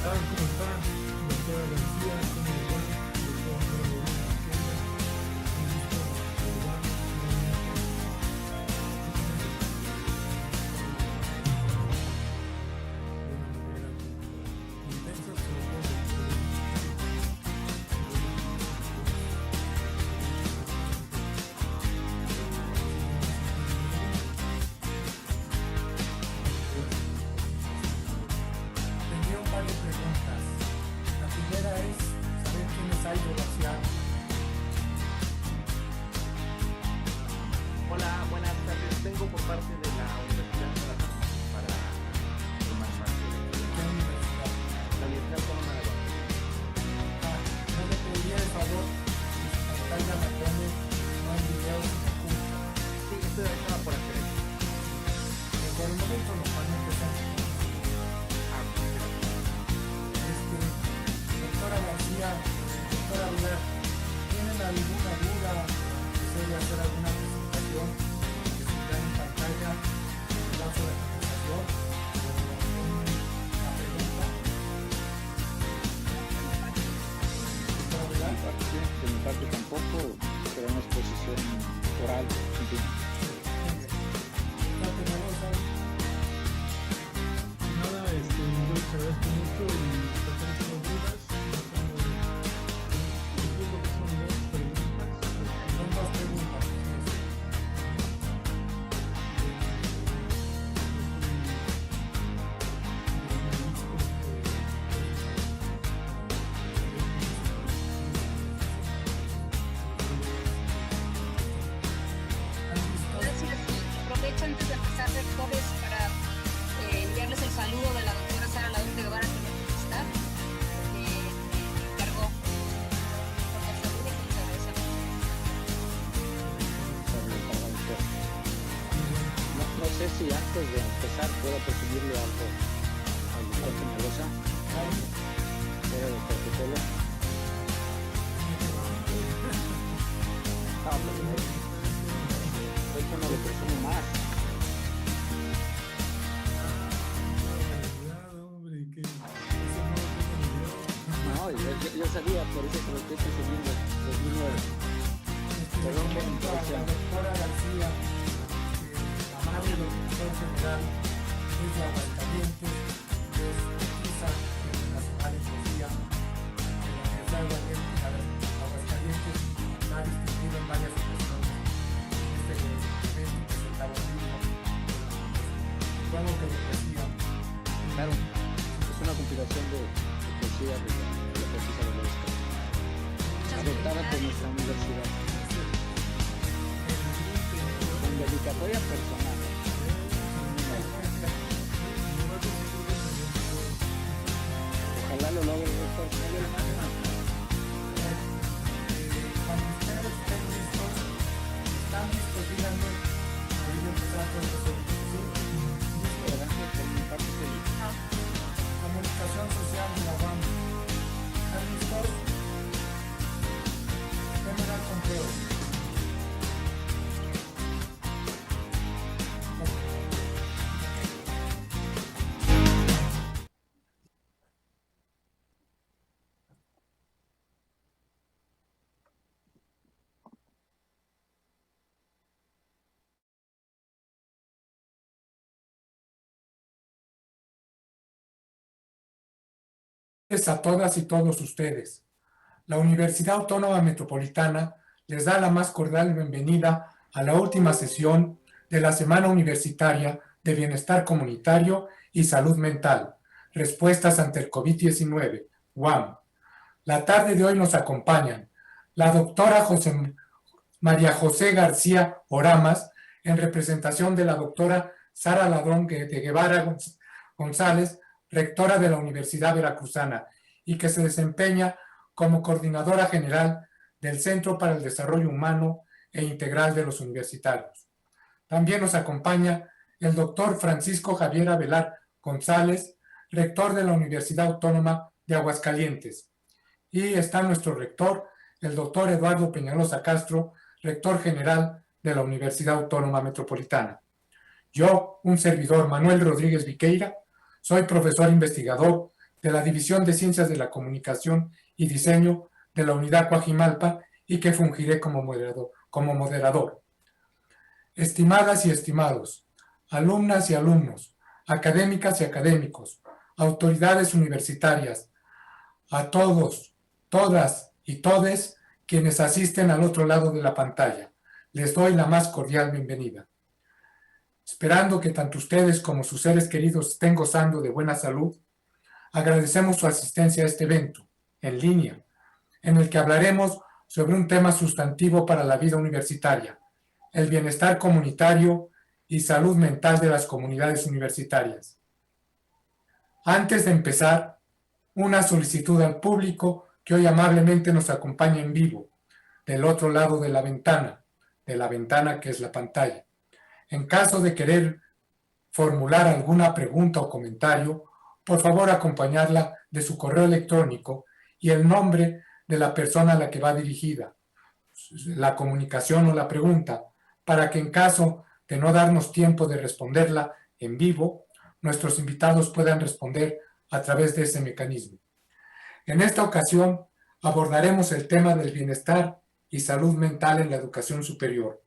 tal? ¿Cómo está? Doctora García, ¿cómo le va? Doctora Rodríguez Miquela, un gusto saludarlos nuevamente. De una manera intensa, sobre todo tendría un par de preguntas. La primera es saber quién es Aldo García. Hola, buenas tardes. Vengo por parte de la Universidad para formar parte ¿Qué de universidad? la Universidad Autónoma de Guadalajara. ¿No le pediría el favor que su pantalla la pone no en video sino junta? Sí, estaba por hacer eso. Por el momento nos van a empezar. Doctora García, doctora Vilar, ¿tienen alguna duda? ¿Desea hacer alguna presentación que se vea en pantalla en el lapso de la presentación? ¿O alguna pregunta? Doctora Vilar. De mi parte tampoco, pero una exposición oral. En fin. Doctora Peñalosa, Nada, yo les agradezco mucho y tratar de las dudas. Entiendo que son dos preguntas. son dos preguntas. Gracias. Aprovecho antes de empezar, rectores, para enviarles el saludo de la doctora Sara Ladón de Guevara, que me está, me encargó por la salud y que les agradecemos. No sé si antes de empezar puedo presumirle algo al doctor Peñalosa, pero doctor Petelo. Esto no lo presumo más. Hombre, que eso no lo tengo No, yo sabía, por eso se lo estoy presumiendo. 2009. Perdón por mi la interrupción. doctora García, la madre del profesor general, es de Aguascalientes, es petisa nacional en poesía de la Universidad de Aguascalientes, ha distinguido en varias ocasiones este evento que es el tabonismo. Supongo que de poesía. Claro, es una compilación de poesía de la poetisa de López, adoptada por nuestra universidad, con dedicatoria personal. Ojalá lo logre, doctor. No le mando. Cuando ustedes estén listos, están listos, díganme, ahí voy a empezar con los Adelante, por mi parte, feliz. comunicación social de la UAM. ¿Están listos? Déjenme dar conteo. A todas y todos ustedes. La Universidad Autónoma Metropolitana les da la más cordial bienvenida a la última sesión de la Semana Universitaria de Bienestar Comunitario y Salud Mental, Respuestas ante el COVID-19, UAM. La tarde de hoy nos acompañan la doctora María José García Oramas, en representación de la doctora Sara Ladrón de Guevara González, rectora de la Universidad Veracruzana, y que se desempeña como coordinadora general del Centro para el Desarrollo Humano e Integral de los Universitarios. También nos acompaña el doctor Francisco Javier Avelar González, rector de la Universidad Autónoma de Aguascalientes. Y está nuestro rector, el doctor Eduardo Peñalosa Castro, rector general de la Universidad Autónoma Metropolitana. Yo, un servidor, Manuel Rodríguez Viqueira, soy profesor investigador de la División de Ciencias de la Comunicación y Diseño de la Unidad Coajimalpa y que fungiré como moderador. Estimadas y estimados, alumnas y alumnos, académicas y académicos, autoridades universitarias, a todos, todas y todes quienes asisten al otro lado de la pantalla, les doy la más cordial bienvenida. Esperando que tanto ustedes como sus seres queridos estén gozando de buena salud, agradecemos su asistencia a este evento, en línea, en el que hablaremos sobre un tema sustantivo para la vida universitaria, el bienestar comunitario y salud mental de las comunidades universitarias. Antes de empezar, una solicitud al público que hoy amablemente nos acompaña en vivo, del otro lado de la ventana que es la pantalla. En caso de querer formular alguna pregunta o comentario, por favor acompañarla de su correo electrónico y el nombre de la persona a la que va dirigida, la comunicación o la pregunta, para que en caso de no darnos tiempo de responderla en vivo, nuestros invitados puedan responder a través de ese mecanismo. En esta ocasión abordaremos el tema del bienestar y salud mental en la educación superior,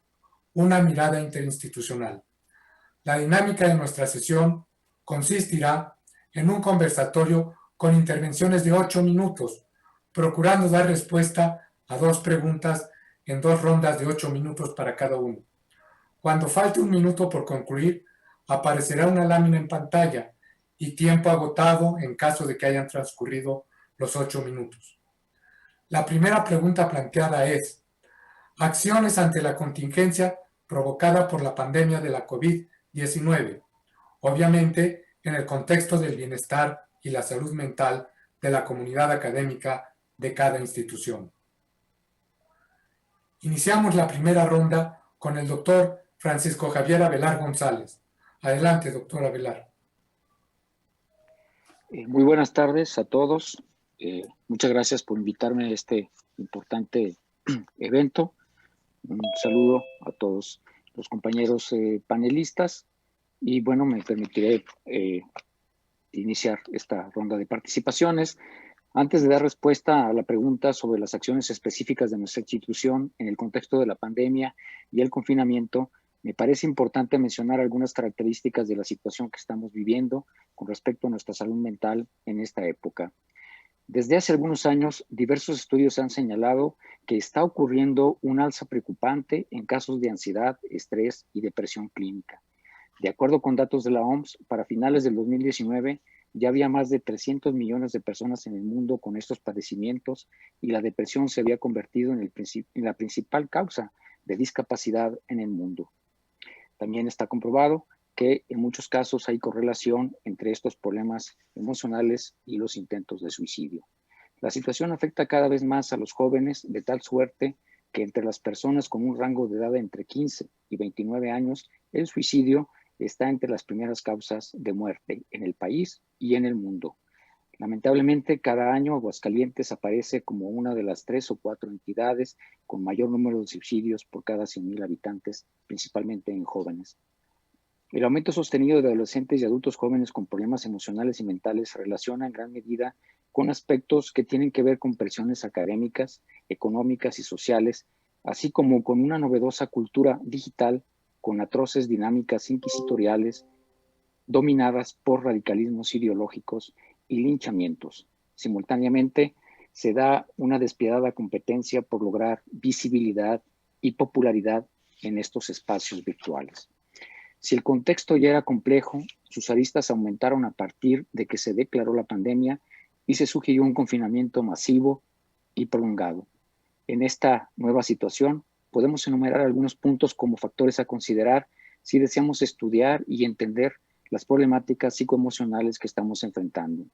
una mirada interinstitucional. La dinámica de nuestra sesión consistirá en un conversatorio con intervenciones de 8 minutos, procurando dar respuesta a 2 preguntas en 2 rondas de 8 minutos para cada uno. Cuando falte un minuto por concluir, aparecerá una lámina en pantalla y tiempo agotado en caso de que hayan transcurrido los 8 minutos. La primera pregunta planteada es: acciones ante la contingencia provocada por la pandemia de la COVID-19, obviamente en el contexto del bienestar y la salud mental de la comunidad académica de cada institución. Iniciamos la primera ronda con el doctor Francisco Javier Avelar González. Adelante, doctor Avelar. Muy buenas tardes a todos. Muchas gracias por invitarme a este importante evento. Un saludo a todos los compañeros panelistas y bueno, me permitiré iniciar esta ronda de participaciones. Antes de dar respuesta a la pregunta sobre las acciones específicas de nuestra institución en el contexto de la pandemia y el confinamiento, me parece importante mencionar algunas características de la situación que estamos viviendo con respecto a nuestra salud mental en esta época. Desde hace algunos años, diversos estudios han señalado que está ocurriendo un alza preocupante en casos de ansiedad, estrés y depresión clínica. De acuerdo con datos de la OMS, para finales del 2019 ya había más de 300 millones de personas en el mundo con estos padecimientos y la depresión se había convertido en la principal causa de discapacidad en el mundo. También está comprobado que en muchos casos hay correlación entre estos problemas emocionales y los intentos de suicidio. La situación afecta cada vez más a los jóvenes de tal suerte que entre las personas con un rango de edad de entre 15 y 29 años, el suicidio está entre las primeras causas de muerte en el país y en el mundo. Lamentablemente, cada año Aguascalientes aparece como una de las 3 o 4 entidades con mayor número de suicidios por cada 100,000 habitantes, principalmente en jóvenes. El aumento sostenido de adolescentes y adultos jóvenes con problemas emocionales y mentales se relaciona en gran medida con aspectos que tienen que ver con presiones académicas, económicas y sociales, así como con una novedosa cultura digital con atroces dinámicas inquisitoriales dominadas por radicalismos ideológicos y linchamientos. Simultáneamente, se da una despiadada competencia por lograr visibilidad y popularidad en estos espacios virtuales. Si el contexto ya era complejo, sus aristas aumentaron a partir de que se declaró la pandemia y se sugirió un confinamiento masivo y prolongado. En esta nueva situación, podemos enumerar algunos puntos como factores a considerar si deseamos estudiar y entender las problemáticas psicoemocionales que estamos enfrentando.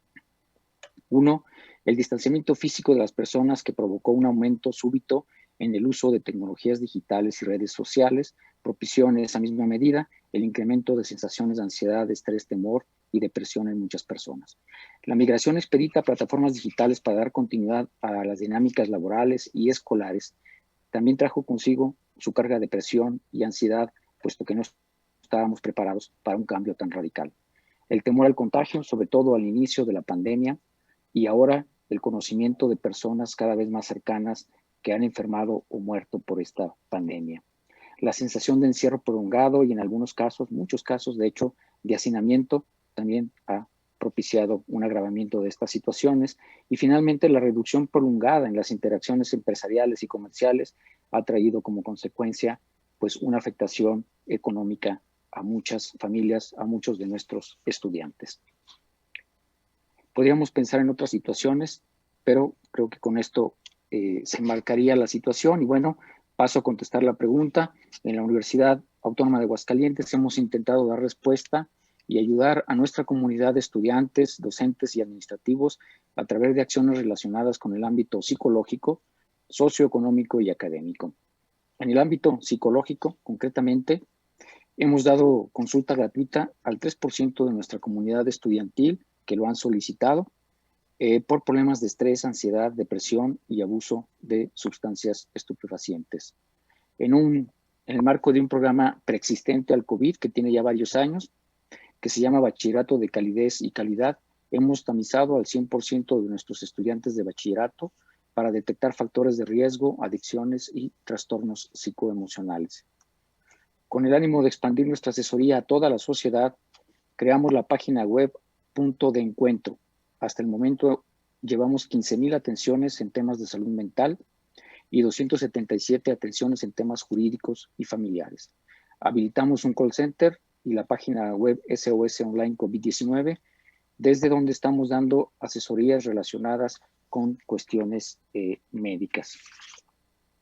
1. El distanciamiento físico de las personas que provocó un aumento súbito en el uso de tecnologías digitales y redes sociales, propició en esa misma medida el incremento de sensaciones de ansiedad, estrés, temor y depresión en muchas personas. La migración expedita a plataformas digitales para dar continuidad a las dinámicas laborales y escolares también trajo consigo su carga de presión y ansiedad, puesto que no estábamos preparados para un cambio tan radical. El temor al contagio, sobre todo al inicio de la pandemia, y ahora el conocimiento de personas cada vez más cercanas que han enfermado o muerto por esta pandemia. La sensación de encierro prolongado y en algunos casos, muchos casos de hecho, de hacinamiento también ha propiciado un agravamiento de estas situaciones. Y finalmente la reducción prolongada en las interacciones empresariales y comerciales ha traído como consecuencia pues una afectación económica a muchas familias, a muchos de nuestros estudiantes. Podríamos pensar en otras situaciones, pero creo que con esto se marcaría la situación. Y bueno, paso a contestar la pregunta. En la Universidad Autónoma de Aguascalientes hemos intentado dar respuesta y ayudar a nuestra comunidad de estudiantes, docentes y administrativos a través de acciones relacionadas con el ámbito psicológico, socioeconómico y académico. En el ámbito psicológico, concretamente, hemos dado consulta gratuita al 3% de nuestra comunidad estudiantil que lo han solicitado por problemas de estrés, ansiedad, depresión y abuso de sustancias estupefacientes. En el marco de un programa preexistente al COVID que tiene ya varios años, que se llama Bachillerato de Calidez y Calidad, hemos tamizado al 100% de nuestros estudiantes de bachillerato para detectar factores de riesgo, adicciones y trastornos psicoemocionales. Con el ánimo de expandir nuestra asesoría a toda la sociedad, creamos la página web Punto de Encuentro. Hasta el momento llevamos 15,000 atenciones en temas de salud mental y 277 atenciones en temas jurídicos y familiares. Habilitamos un call center y la página web SOS Online COVID-19, desde donde estamos dando asesorías relacionadas con cuestiones médicas.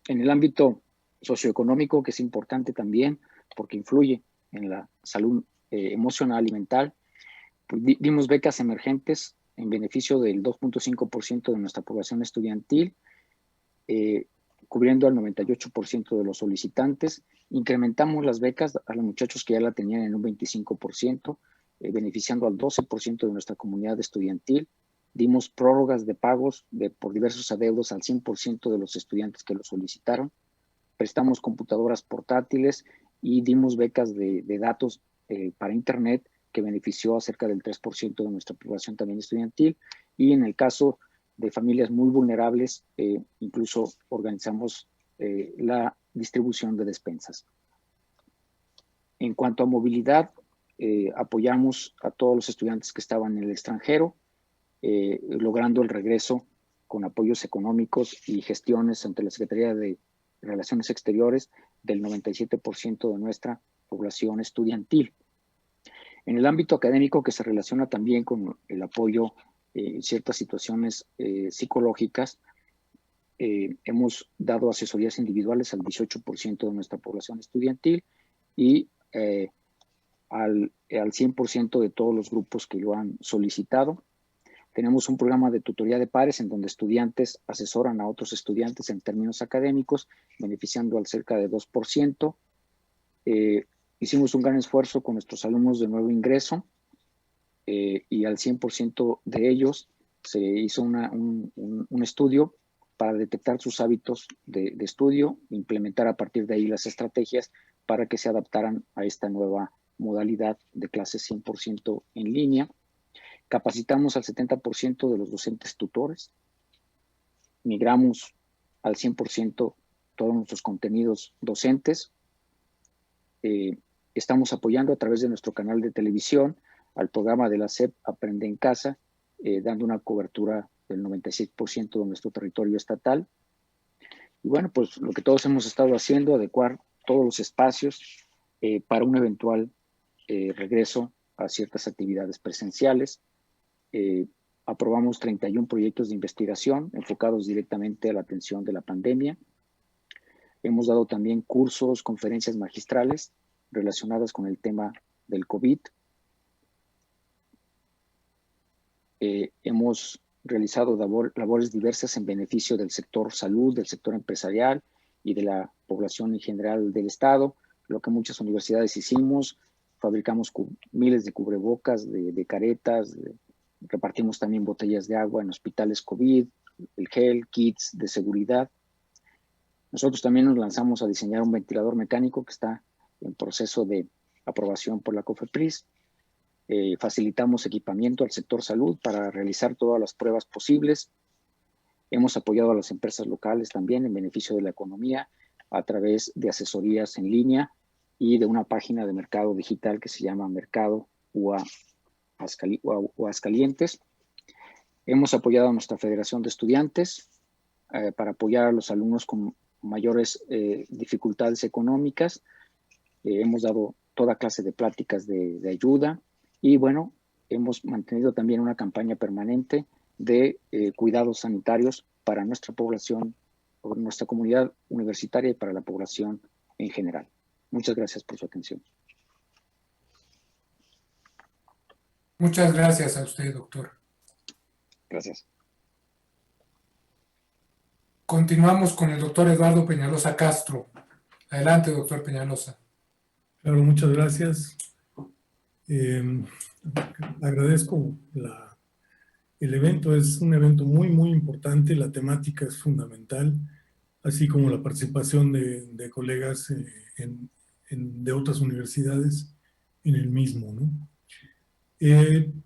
En el ámbito socioeconómico, que es importante también porque influye en la salud emocional y mental, pues dimos becas emergentes en beneficio del 2.5% de nuestra población estudiantil, cubriendo al 98% de los solicitantes. Incrementamos las becas a los muchachos que ya la tenían en un 25%, beneficiando al 12% de nuestra comunidad estudiantil. Dimos prórrogas de pagos por diversos adeudos al 100% de los estudiantes que lo solicitaron. Prestamos computadoras portátiles y dimos becas de datos para Internet que benefició a cerca del 3% de nuestra población también estudiantil. Y en el caso de familias muy vulnerables, incluso organizamos la distribución de despensas. En cuanto a movilidad, apoyamos a todos los estudiantes que estaban en el extranjero, logrando el regreso con apoyos económicos y gestiones ante la Secretaría de Relaciones Exteriores del 97% de nuestra población estudiantil. En el ámbito académico, que se relaciona también con el apoyo en ciertas situaciones psicológicas, hemos dado asesorías individuales al 18% de nuestra población estudiantil y al 100% de todos los grupos que lo han solicitado. Tenemos un programa de tutoría de pares en donde estudiantes asesoran a otros estudiantes en términos académicos, beneficiando al cerca de 2%. Hicimos un gran esfuerzo con nuestros alumnos de nuevo ingreso y al 100% de ellos se hizo un estudio para detectar sus hábitos de estudio, implementar a partir de ahí las estrategias para que se adaptaran a esta nueva modalidad de clases 100% en línea. Capacitamos al 70% de los docentes tutores, migramos al 100% todos nuestros contenidos docentes, estamos apoyando a través de nuestro canal de televisión al programa de la SEP Aprende en Casa, dando una cobertura del 96% de nuestro territorio estatal. Y bueno, pues lo que todos hemos estado haciendo, adecuar todos los espacios para un eventual regreso a ciertas actividades presenciales. Aprobamos 31 proyectos de investigación enfocados directamente a la atención de la pandemia. Hemos dado también cursos, conferencias magistrales relacionadas con el tema del COVID. Hemos realizado labores diversas en beneficio del sector salud, del sector empresarial y de la población en general del Estado, lo que muchas universidades hicimos. Fabricamos miles de cubrebocas, de caretas, repartimos también botellas de agua en hospitales COVID, el gel, kits de seguridad. Nosotros también nos lanzamos a diseñar un ventilador mecánico que está en proceso de aprobación por la COFEPRIS. facilitamos equipamiento al sector salud para realizar todas las pruebas posibles. Hemos apoyado a las empresas locales también en beneficio de la economía a través de asesorías en línea y de una página de mercado digital que se llama Mercado UA Aguascalientes. Hemos apoyado a nuestra Federación de Estudiantes para apoyar a los alumnos con mayores dificultades económicas. Hemos dado toda clase de pláticas de ayuda y bueno, hemos mantenido también una campaña permanente de cuidados sanitarios para nuestra población, o nuestra comunidad universitaria y para la población en general. Muchas gracias por su atención. Muchas gracias a usted, doctor. Gracias. Continuamos con el doctor Eduardo Peñalosa Castro. Adelante, doctor Peñalosa. Claro, muchas gracias. Agradezco el evento, es un evento muy, muy importante, la temática es fundamental, así como la participación de colegas de otras universidades en el mismo, ¿no?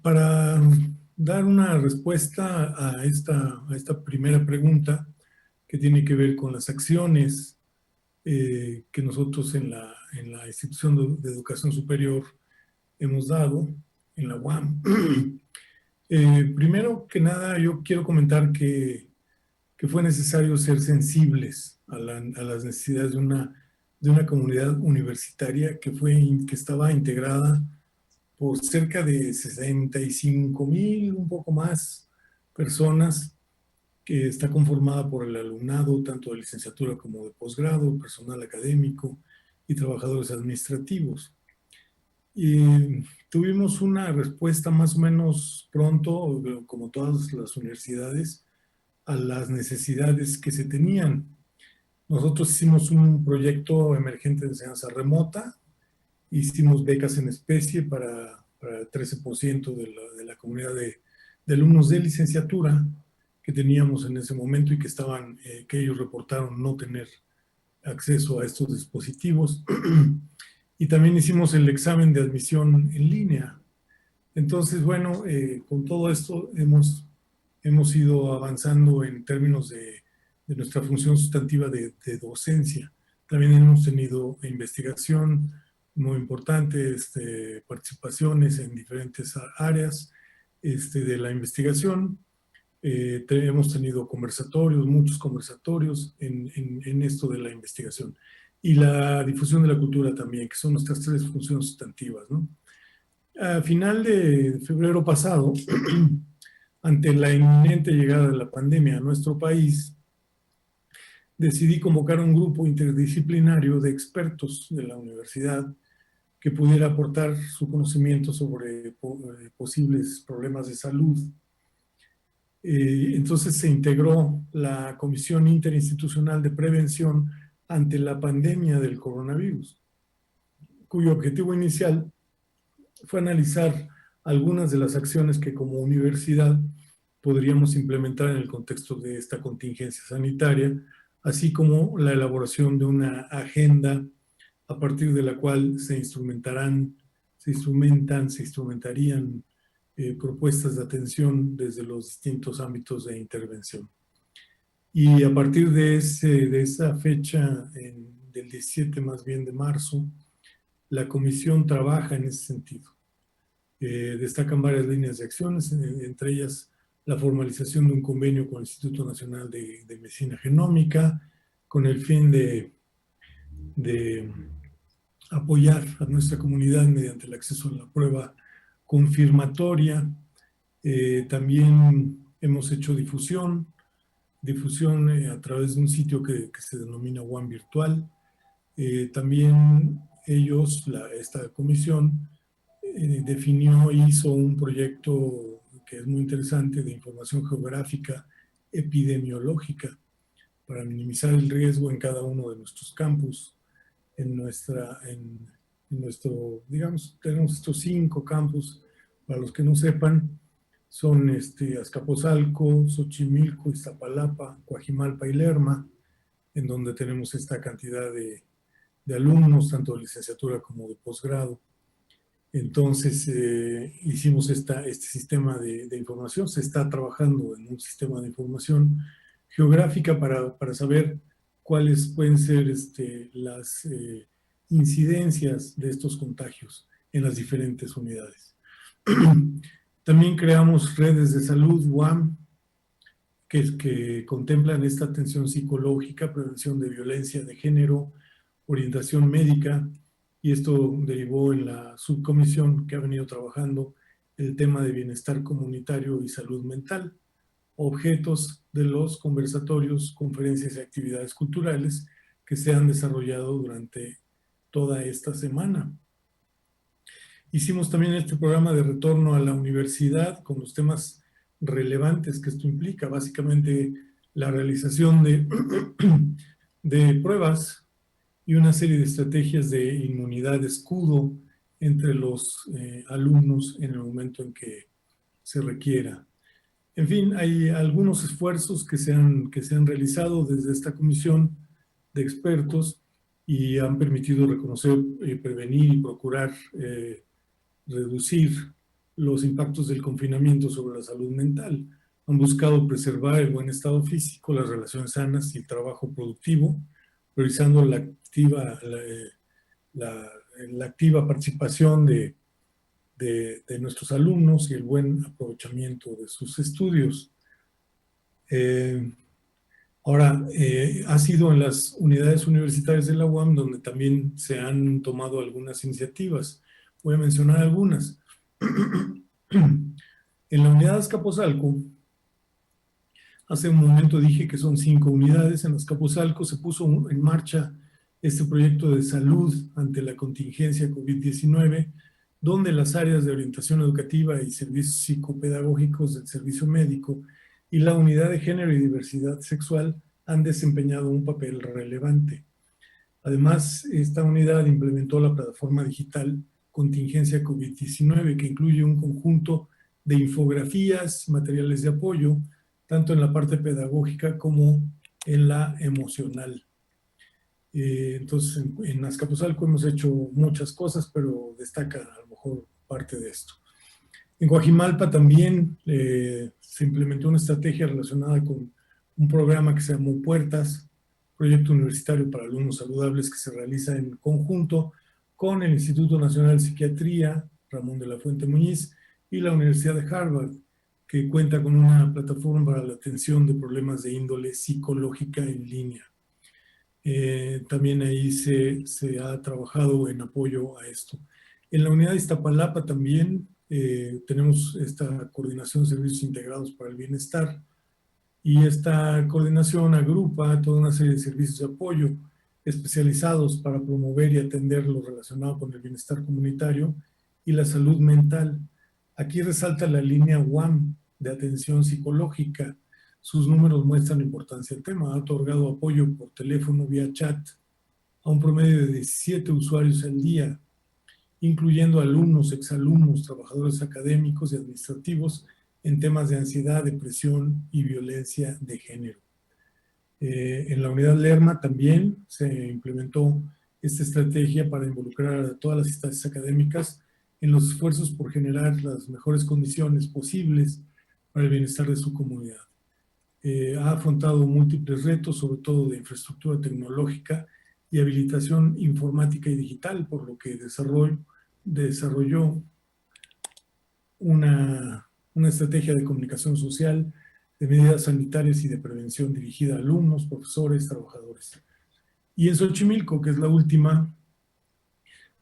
Para dar una respuesta a esta primera pregunta, que tiene que ver con las acciones que nosotros en la institución de educación superior hemos dado, en la UAM. Primero que nada, yo quiero comentar que fue necesario ser sensibles a las necesidades de una comunidad universitaria que estaba integrada por cerca de 65,000, un poco más, personas, que está conformada por el alumnado, tanto de licenciatura como de posgrado, personal académico y trabajadores administrativos. Y tuvimos una respuesta más o menos pronto, como todas las universidades, a las necesidades que se tenían. Nosotros hicimos un proyecto emergente de enseñanza remota, hicimos becas en especie para el 13% de la comunidad de alumnos de licenciatura que teníamos en ese momento y que ellos reportaron no tener acceso a estos dispositivos. Y también hicimos el examen de admisión en línea. Entonces, bueno, con todo esto hemos ido avanzando en términos de nuestra función sustantiva de docencia. También hemos tenido investigación muy importante, participaciones en diferentes áreas de la investigación. Hemos tenido conversatorios, muchos conversatorios en esto de la investigación. Y la difusión de la cultura también, que son nuestras 3 funciones sustantivas, ¿no? A final de febrero pasado, ante la inminente llegada de la pandemia a nuestro país, decidí convocar un grupo interdisciplinario de expertos de la universidad que pudiera aportar su conocimiento sobre posibles problemas de salud. Entonces se integró la Comisión Interinstitucional de Prevención ante la pandemia del coronavirus, cuyo objetivo inicial fue analizar algunas de las acciones que como universidad podríamos implementar en el contexto de esta contingencia sanitaria, así como la elaboración de una agenda a partir de la cual se instrumentarían propuestas de atención desde los distintos ámbitos de intervención. Y a partir de esa fecha, del 17 más bien de marzo, la comisión trabaja en ese sentido. Destacan varias líneas de acciones, entre ellas la formalización de un convenio con el Instituto Nacional de Medicina Genómica, con el fin de apoyar a nuestra comunidad mediante el acceso a la prueba confirmatoria. También hemos hecho difusión a través de un sitio que se denomina UAM Virtual. También esta comisión hizo un proyecto que es muy interesante de información geográfica epidemiológica para minimizar el riesgo en cada uno de nuestros campus. Digamos, tenemos estos 5 campus, para los que no sepan, son Azcapotzalco, Xochimilco, Iztapalapa, Coajimalpa y Lerma, en donde tenemos esta cantidad de alumnos, tanto de licenciatura como de posgrado. Entonces hicimos este sistema de información. Se está trabajando en un sistema de información geográfica para saber cuáles pueden ser las incidencias de estos contagios en las diferentes unidades. También creamos redes de salud, UAM, que contemplan esta atención psicológica, prevención de violencia de género, orientación médica, y esto derivó en la subcomisión que ha venido trabajando el tema de bienestar comunitario y salud mental, objetos de los conversatorios, conferencias y actividades culturales que se han desarrollado durante toda esta semana. Hicimos también este programa de retorno a la universidad con los temas relevantes que esto implica, básicamente la realización de pruebas y una serie de estrategias de inmunidad escudo entre los alumnos en el momento en que se requiera. En fin, hay algunos esfuerzos que se han realizado desde esta comisión de expertos y han permitido reconocer, prevenir y procurar reducir los impactos del confinamiento sobre la salud mental. Han buscado preservar el buen estado físico, las relaciones sanas y el trabajo productivo, priorizando la activa participación de nuestros alumnos y el buen aprovechamiento de sus estudios. Ahora, ha sido en las unidades universitarias de la UAM donde también se han tomado algunas iniciativas. Voy a mencionar algunas. En la unidad de Azcapotzalco, hace un momento dije que son 5 unidades. En Azcapotzalco se puso en marcha este proyecto de salud ante la contingencia COVID-19, donde las áreas de orientación educativa y servicios psicopedagógicos del servicio médico y la unidad de género y diversidad sexual han desempeñado un papel relevante. Además, esta unidad implementó la plataforma digital Contingencia COVID-19, que incluye un conjunto de infografías, materiales de apoyo, tanto en la parte pedagógica como en la emocional. Entonces, en Azcapotzalco hemos hecho muchas cosas, pero destaca a lo mejor parte de esto. En Coajimalpa también se implementó una estrategia relacionada con un programa que se llamó Puertas, proyecto universitario para alumnos saludables que se realiza en conjunto con el Instituto Nacional de Psiquiatría, Ramón de la Fuente Muñiz, y la Universidad de Harvard, que cuenta con una plataforma para la atención de problemas de índole psicológica en línea. También ahí se ha trabajado en apoyo a esto. En la unidad de Iztapalapa también tenemos esta coordinación de servicios integrados para el bienestar, y esta coordinación agrupa toda una serie de servicios de apoyo especializados para promover y atender lo relacionado con el bienestar comunitario y la salud mental. Aquí resalta la línea UAM de atención psicológica. Sus números muestran la importancia del tema. Ha otorgado apoyo por teléfono vía chat a un promedio de 17 usuarios al día, incluyendo alumnos, exalumnos, trabajadores académicos y administrativos en temas de ansiedad, depresión y violencia de género. En la unidad Lerma también se implementó esta estrategia para involucrar a todas las instancias académicas en los esfuerzos por generar las mejores condiciones posibles para el bienestar de su comunidad. Ha afrontado múltiples retos, sobre todo de infraestructura tecnológica y habilitación informática y digital, por lo que desarrolló una estrategia de comunicación social, de medidas sanitarias y de prevención dirigida a alumnos, profesores, trabajadores. Y en Xochimilco, que es la última,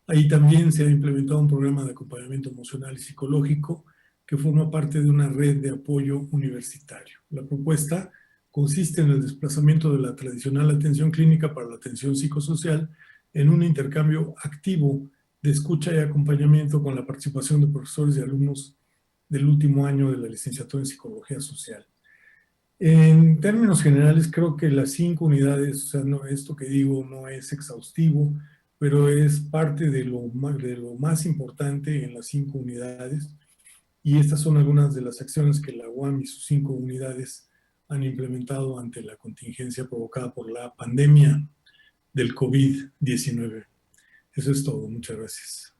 ahí también se ha implementado un programa de acompañamiento emocional y psicológico que forma parte de una red de apoyo universitario. La propuesta consiste en el desplazamiento de la tradicional atención clínica para la atención psicosocial en un intercambio activo de escucha y acompañamiento con la participación de profesores y alumnos del último año de la licenciatura en Psicología Social. En términos generales, creo que las 5 unidades, o sea, no, esto que digo no es exhaustivo, pero es parte de lo más importante en las 5 unidades, y estas son algunas de las acciones que la UAM y sus 5 unidades han implementado ante la contingencia provocada por la pandemia del COVID-19. Eso es todo. Muchas gracias.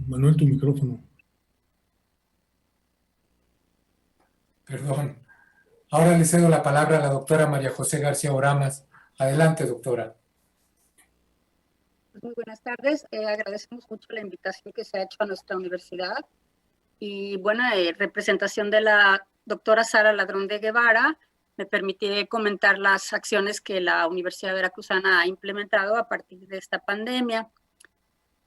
Manuel, tu micrófono. Perdón. Ahora le cedo la palabra a la doctora María José García Oramas. Adelante, doctora. Muy buenas tardes. Agradecemos mucho la invitación que se ha hecho a nuestra universidad y buena representación de la doctora Sara Ladrón de Guevara. Me permitiré comentar las acciones que la Universidad Veracruzana ha implementado a partir de esta pandemia.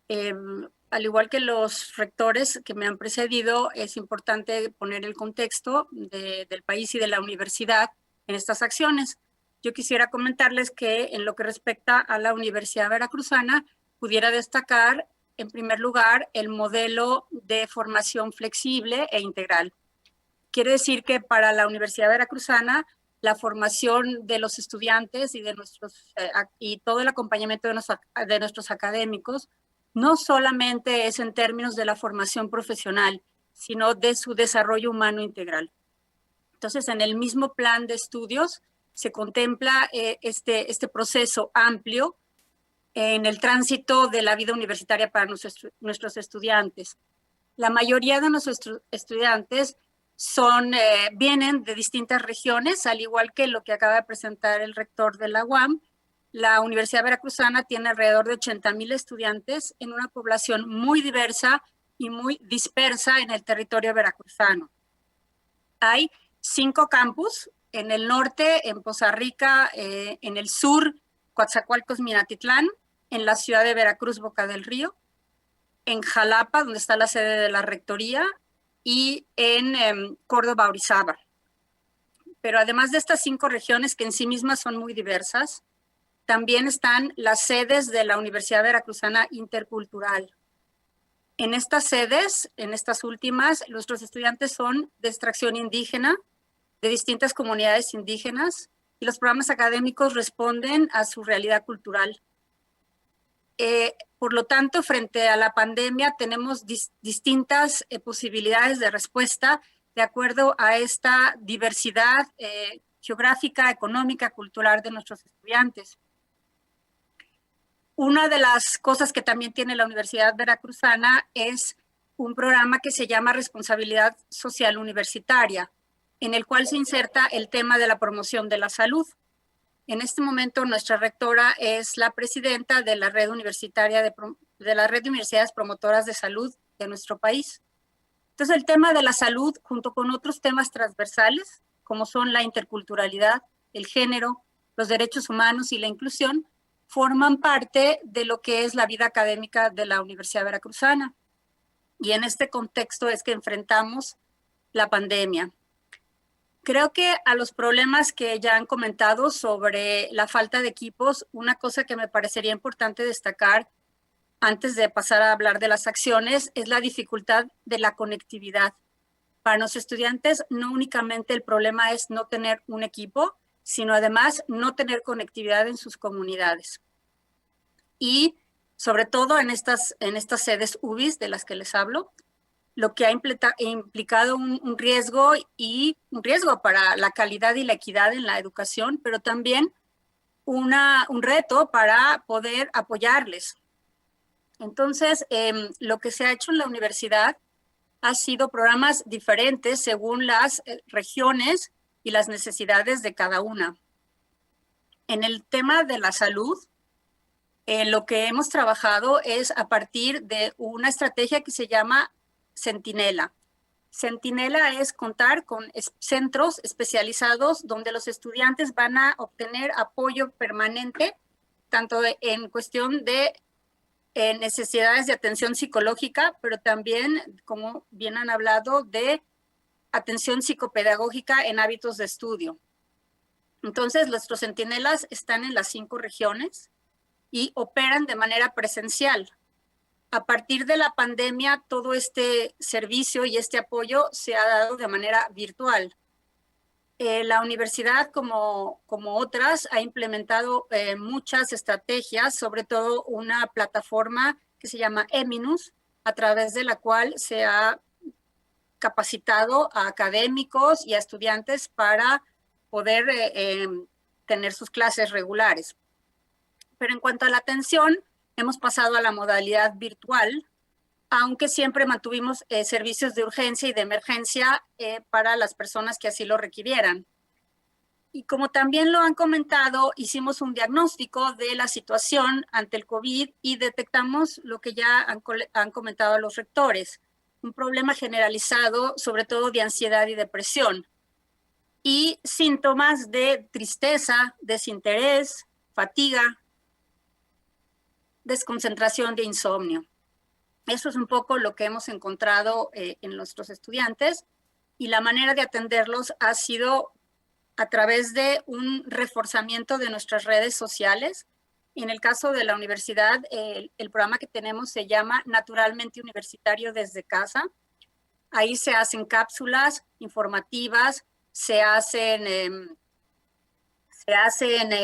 Al igual que los rectores que me han precedido, es importante poner el contexto del país y de la universidad en estas acciones. Yo quisiera comentarles que en lo que respecta a la Universidad Veracruzana, pudiera destacar en primer lugar el modelo de formación flexible e integral. Quiere decir que para la Universidad Veracruzana, la formación de los estudiantes y, y todo el acompañamiento de nuestros académicos no solamente es en términos de la formación profesional, sino de su desarrollo humano integral. Entonces, en el mismo plan de estudios se contempla este proceso amplio en el tránsito de la vida universitaria para nuestros estudiantes. La mayoría de nuestros estudiantes vienen de distintas regiones, al igual que lo que acaba de presentar el rector de la UAM. La Universidad Veracruzana tiene alrededor de 80,000 estudiantes en una población muy diversa y muy dispersa en el territorio veracruzano. Hay 5 campus, en el norte, en Poza Rica, en el sur, Coatzacoalcos, Minatitlán, en la ciudad de Veracruz, Boca del Río, en Jalapa, donde está la sede de la rectoría, y en Córdoba, Orizaba. Pero además de estas 5 regiones que en sí mismas son muy diversas, también están las sedes de la Universidad Veracruzana Intercultural. En estas sedes, en estas últimas, nuestros estudiantes son de extracción indígena, de distintas comunidades indígenas, y los programas académicos responden a su realidad cultural. Por lo tanto, frente a la pandemia, tenemos distintas posibilidades de respuesta de acuerdo a esta diversidad geográfica, económica, cultural de nuestros estudiantes. Una de las cosas que también tiene la Universidad Veracruzana es un programa que se llama Responsabilidad Social Universitaria, en el cual se inserta el tema de la promoción de la salud. En este momento, nuestra rectora es la presidenta de la red universitaria de la red de universidades promotoras de salud de nuestro país. Entonces, el tema de la salud, junto con otros temas transversales, como son la interculturalidad, el género, los derechos humanos y la inclusión, forman parte de lo que es la vida académica de la Universidad Veracruzana. Y en este contexto es que enfrentamos la pandemia. Creo que a los problemas que ya han comentado sobre la falta de equipos, una cosa que me parecería importante destacar antes de pasar a hablar de las acciones es la dificultad de la conectividad. Para los estudiantes, no únicamente el problema es no tener un equipo, sino además no tener conectividad en sus comunidades. Y sobre todo en estas sedes UBIs de las que les hablo, lo que ha implicado un riesgo para la calidad y la equidad en la educación, pero también un reto para poder apoyarles. Entonces, lo que se ha hecho en la universidad ha sido programas diferentes según las regiones y las necesidades de cada una. En el tema de la salud, lo que hemos trabajado es a partir de una estrategia que se llama Centinela. Centinela es contar con centros especializados donde los estudiantes van a obtener apoyo permanente, tanto en cuestión de necesidades de atención psicológica, pero también, como bien han hablado, de atención psicopedagógica en hábitos de estudio. Entonces, nuestros centinelas están en las 5 regiones y operan de manera presencial. A partir de la pandemia, todo este servicio y este apoyo se ha dado de manera virtual. La universidad, como otras, ha implementado muchas estrategias, sobre todo una plataforma que se llama Eminus, a través de la cual se ha capacitado a académicos y a estudiantes para poder tener sus clases regulares. Pero en cuanto a la atención, hemos pasado a la modalidad virtual aunque siempre mantuvimos servicios de urgencia y de emergencia para las personas que así lo requirieran. Y como también lo han comentado, hicimos un diagnóstico de la situación ante el COVID y detectamos lo que ya han comentado los rectores, un problema generalizado, sobre todo de ansiedad y depresión, y síntomas de tristeza, desinterés, fatiga, desconcentración, de insomnio. Eso es un poco lo que hemos encontrado en nuestros estudiantes, y la manera de atenderlos ha sido a través de un reforzamiento de nuestras redes sociales. En el caso de la universidad, el programa que tenemos se llama Naturalmente Universitario desde Casa. Ahí se hacen cápsulas informativas, se hacen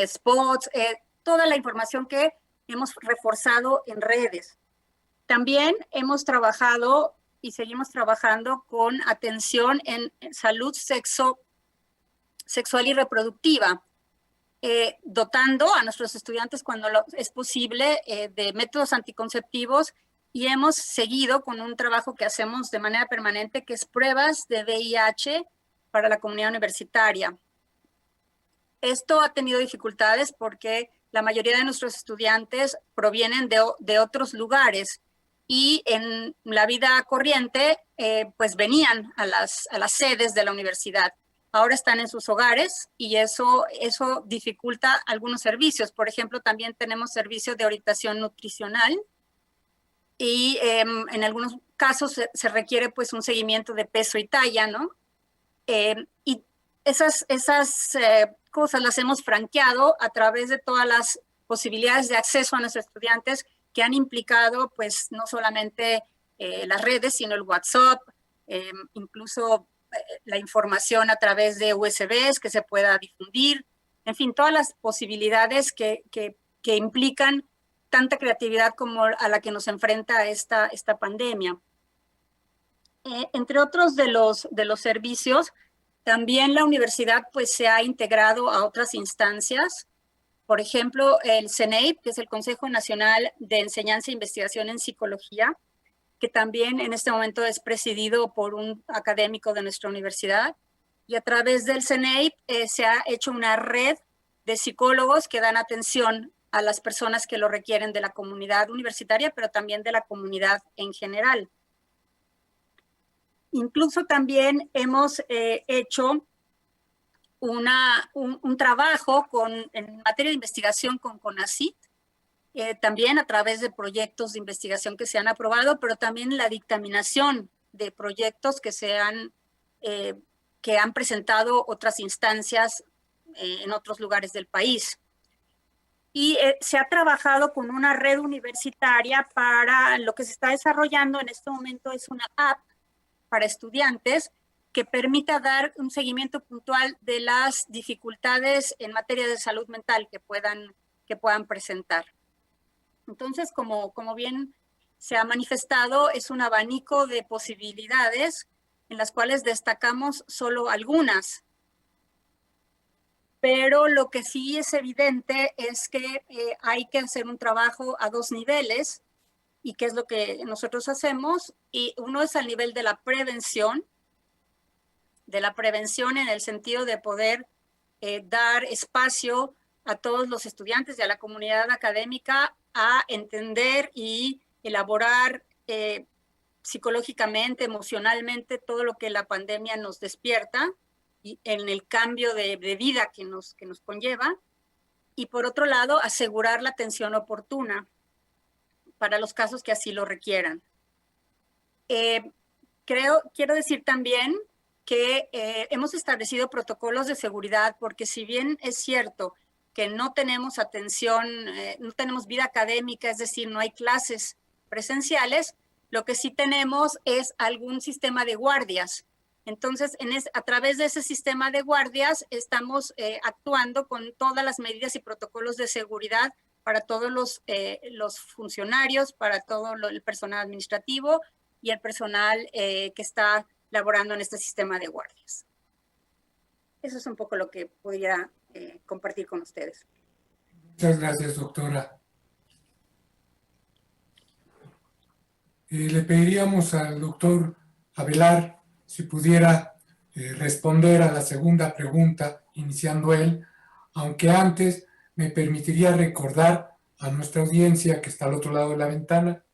spots, toda la información que hemos reforzado en redes. También hemos trabajado y seguimos trabajando con atención en salud sexual y reproductiva, dotando a nuestros estudiantes cuando es posible de métodos anticonceptivos, y hemos seguido con un trabajo que hacemos de manera permanente, que es pruebas de VIH para la comunidad universitaria. Esto ha tenido dificultades porque la mayoría de nuestros estudiantes provienen de otros lugares, y en la vida corriente pues venían a las sedes de la universidad. Ahora están en sus hogares y eso dificulta algunos servicios. Por ejemplo, también tenemos servicio de orientación nutricional, y en algunos casos se requiere pues un seguimiento de peso y talla, ¿no? Y esas cosas las hemos franqueado a través de todas las posibilidades de acceso a nuestros estudiantes, que han implicado pues no solamente las redes, sino el WhatsApp, incluso la información a través de USBs que se pueda difundir, en fin, todas las posibilidades que implican tanta creatividad como a la que nos enfrenta esta pandemia. Entre otros de los servicios, también la universidad pues se ha integrado a otras instancias. Por ejemplo, el CENEIP, que es el Consejo Nacional de Enseñanza e Investigación en Psicología, que también en este momento es presidido por un académico de nuestra universidad. Y a través del CENEIP se ha hecho una red de psicólogos que dan atención a las personas que lo requieren de la comunidad universitaria, pero también de la comunidad en general. Incluso también hemos hecho un trabajo en materia de investigación con CONACYT, también a través de proyectos de investigación que se han aprobado, pero también la dictaminación de proyectos que han presentado otras instancias en otros lugares del país. Y se ha trabajado con una red universitaria para lo que se está desarrollando en este momento. Es una app para estudiantes que permita dar un seguimiento puntual de las dificultades en materia de salud mental que puedan presentar. Entonces, como bien se ha manifestado, es un abanico de posibilidades en las cuales destacamos solo algunas. Pero lo que sí es evidente es que hay que hacer un trabajo a dos niveles, y qué es lo que nosotros hacemos. Y uno es al nivel de la prevención en el sentido de poder dar espacio a todos los estudiantes y a la comunidad académica a entender y elaborar psicológicamente, emocionalmente, todo lo que la pandemia nos despierta y en el cambio de vida que nos conlleva. Y por otro lado, asegurar la atención oportuna para los casos que así lo requieran. Quiero decir también que hemos establecido protocolos de seguridad, porque si bien es cierto que no tenemos atención, no tenemos vida académica, es decir, no hay clases presenciales, lo que sí tenemos es algún sistema de guardias. Entonces, a través de ese sistema de guardias estamos actuando con todas las medidas y protocolos de seguridad para todos los funcionarios, para todo el personal administrativo y el personal que está laborando en este sistema de guardias. Eso es un poco lo que podría compartir con ustedes. Muchas gracias, doctora. Le pediríamos al doctor Avelar si pudiera responder a la segunda pregunta, iniciando él, aunque antes me permitiría recordar a nuestra audiencia que está al otro lado de la ventana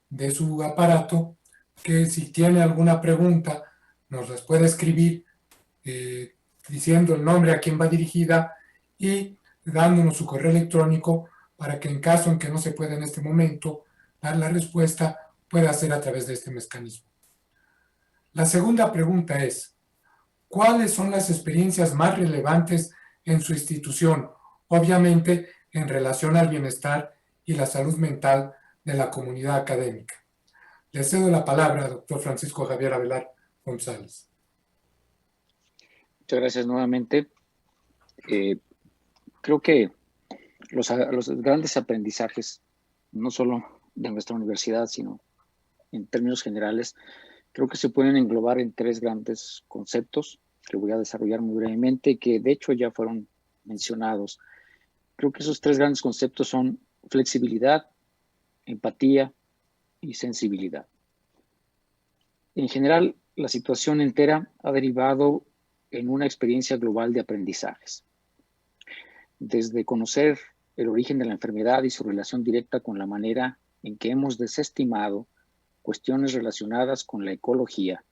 de su aparato, que si tiene alguna pregunta nos las puede escribir diciendo el nombre a quién va dirigida y dándonos su correo electrónico para que en caso en que no se pueda en este momento dar la respuesta, pueda hacer a través de este mecanismo. La segunda pregunta es, ¿cuáles son las experiencias más relevantes en su institución? Obviamente en relación al bienestar y la salud mental de la comunidad académica. Le cedo la palabra al doctor Francisco Javier Avelar González. Muchas gracias nuevamente. Creo que los grandes aprendizajes, no solo de nuestra universidad, sino en términos generales, creo que se pueden englobar en 3 grandes conceptos que voy a desarrollar muy brevemente y que de hecho ya fueron mencionados. Creo que esos 3 grandes conceptos son flexibilidad, empatía y sensibilidad. En general, la situación entera ha derivado en una experiencia global de aprendizajes. Desde conocer el origen de la enfermedad y su relación directa con la manera en que hemos desestimado cuestiones relacionadas con la ecología,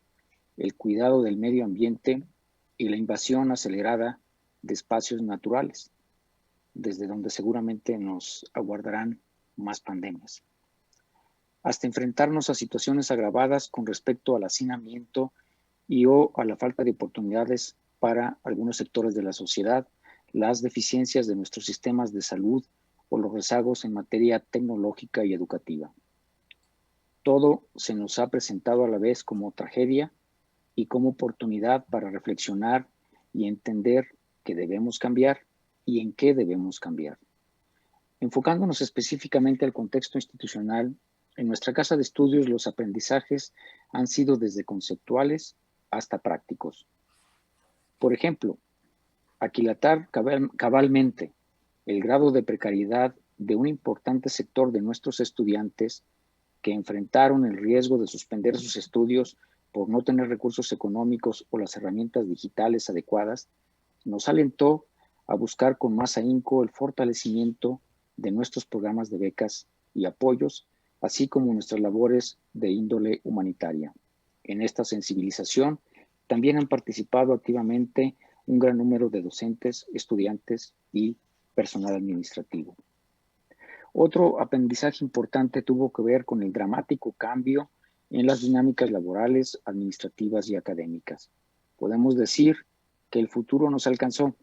el cuidado del medio ambiente y la invasión acelerada de espacios naturales, desde donde seguramente nos aguardarán más pandemias, hasta enfrentarnos a situaciones agravadas con respecto al hacinamiento o a la falta de oportunidades para algunos sectores de la sociedad, las deficiencias de nuestros sistemas de salud o los rezagos en materia tecnológica y educativa. Todo se nos ha presentado a la vez como tragedia y como oportunidad para reflexionar y entender que debemos cambiar y en qué debemos cambiar. Enfocándonos específicamente al contexto institucional, en nuestra casa de estudios los aprendizajes han sido desde conceptuales hasta prácticos. Por ejemplo, aquilatar cabalmente el grado de precariedad de un importante sector de nuestros estudiantes que enfrentaron el riesgo de suspender sus estudios por no tener recursos económicos o las herramientas digitales adecuadas, nos alentó a buscar con más ahínco el fortalecimiento de nuestros programas de becas y apoyos, así como nuestras labores de índole humanitaria. En esta sensibilización también han participado activamente un gran número de docentes, estudiantes y personal administrativo. Otro aprendizaje importante tuvo que ver con el dramático cambio en las dinámicas laborales, administrativas y académicas. Podemos decir que el futuro nos alcanzó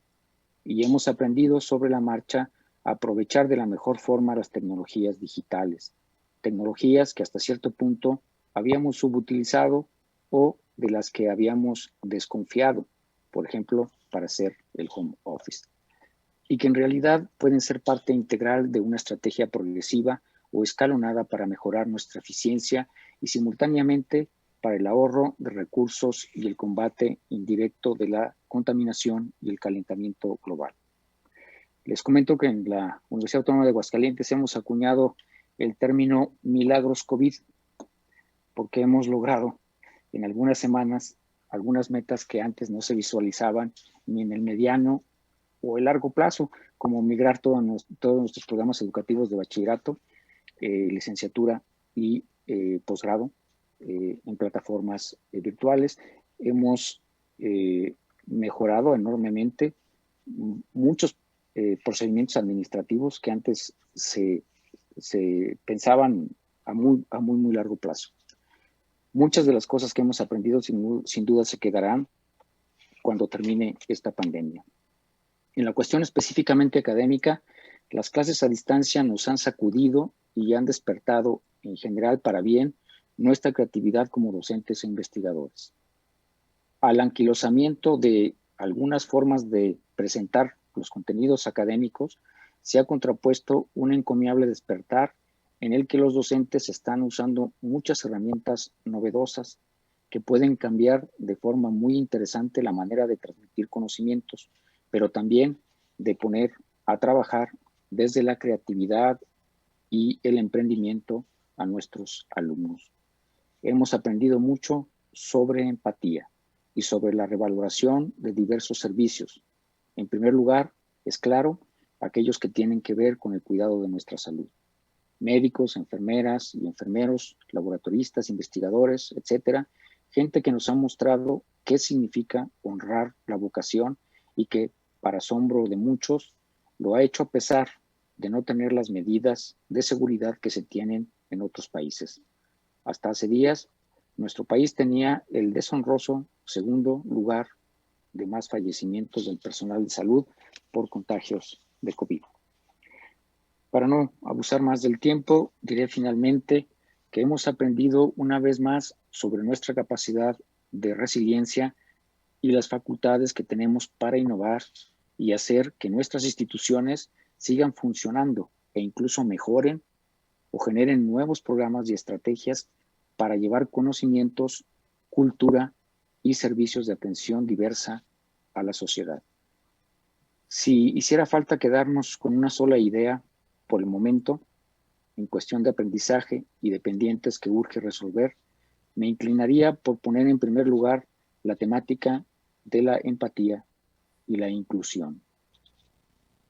y hemos aprendido sobre la marcha a aprovechar de la mejor forma las tecnologías digitales, tecnologías que hasta cierto punto habíamos subutilizado o de las que habíamos desconfiado, por ejemplo, para hacer el home office, y que en realidad pueden ser parte integral de una estrategia progresiva o escalonada para mejorar nuestra eficiencia y simultáneamente para el ahorro de recursos y el combate indirecto de la contaminación y el calentamiento global. Les comento que en la Universidad Autónoma de Aguascalientes hemos acuñado el término milagros COVID, porque hemos logrado en algunas semanas algunas metas que antes no se visualizaban ni en el mediano o el largo plazo, como migrar todos nuestros programas educativos de bachillerato, licenciatura y posgrado en plataformas virtuales. Hemos mejorado enormemente muchos procedimientos administrativos que antes se pensaban a muy largo plazo. Muchas de las cosas que hemos aprendido sin duda se quedarán cuando termine esta pandemia. En la cuestión específicamente académica, las clases a distancia nos han sacudido y han despertado en general para bien nuestra creatividad como docentes e investigadores. Al anquilosamiento de algunas formas de presentar los contenidos académicos, se ha contrapuesto un encomiable despertar en el que los docentes están usando muchas herramientas novedosas que pueden cambiar de forma muy interesante la manera de transmitir conocimientos, pero también de poner a trabajar desde la creatividad y el emprendimiento a nuestros alumnos. hemos aprendido mucho sobre empatía y sobre la revaloración de diversos servicios. En primer lugar, es claro, aquellos que tienen que ver con el cuidado de nuestra salud. Médicos, enfermeras y enfermeros, laboratoristas, investigadores, etcétera, gente que nos ha mostrado qué significa honrar la vocación y que, para asombro de muchos, lo ha hecho a pesar de no tener las medidas de seguridad que se tienen en otros países. Hasta hace días, nuestro país tenía el deshonroso segundo lugar de más fallecimientos del personal de salud por contagios de COVID. Para no abusar más del tiempo, diré finalmente que hemos aprendido una vez más sobre nuestra capacidad de resiliencia y las facultades que tenemos para innovar y hacer que nuestras instituciones sigan funcionando e incluso mejoren o generen nuevos programas y estrategias para llevar conocimientos, cultura y servicios de atención diversa a la sociedad. Si hiciera falta quedarnos con una sola idea por el momento, en cuestión de aprendizaje y de pendientes que urge resolver, me inclinaría por poner en primer lugar la temática de la empatía y la inclusión.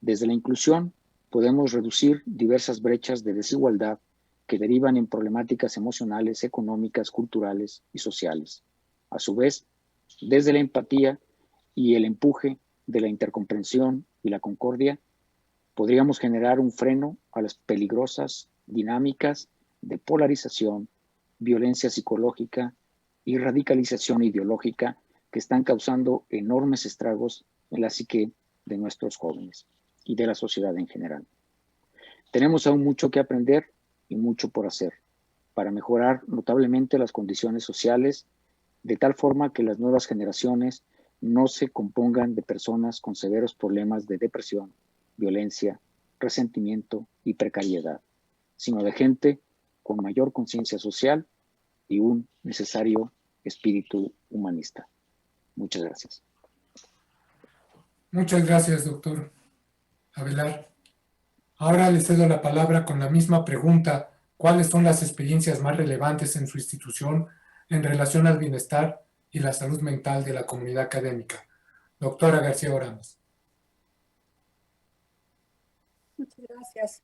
Desde la inclusión podemos reducir diversas brechas de desigualdad que derivan en problemáticas emocionales, económicas, culturales y sociales. A su vez, desde la empatía y el empuje de la intercomprensión y la concordia, podríamos generar un freno a las peligrosas dinámicas de polarización, violencia psicológica y radicalización ideológica que están causando enormes estragos en la psique de nuestros jóvenes y de la sociedad en general. Tenemos aún mucho que aprender y mucho por hacer para mejorar notablemente las condiciones sociales de tal forma que las nuevas generaciones no se compongan de personas con severos problemas de depresión, violencia, resentimiento y precariedad, sino de gente con mayor conciencia social y un necesario espíritu humanista. Muchas gracias. Muchas gracias, doctor Avelar. Ahora le cedo la palabra con la misma pregunta: ¿cuáles son las experiencias más relevantes en su institución en relación al bienestar y la salud mental de la comunidad académica? Doctora García Oramas. Muchas gracias.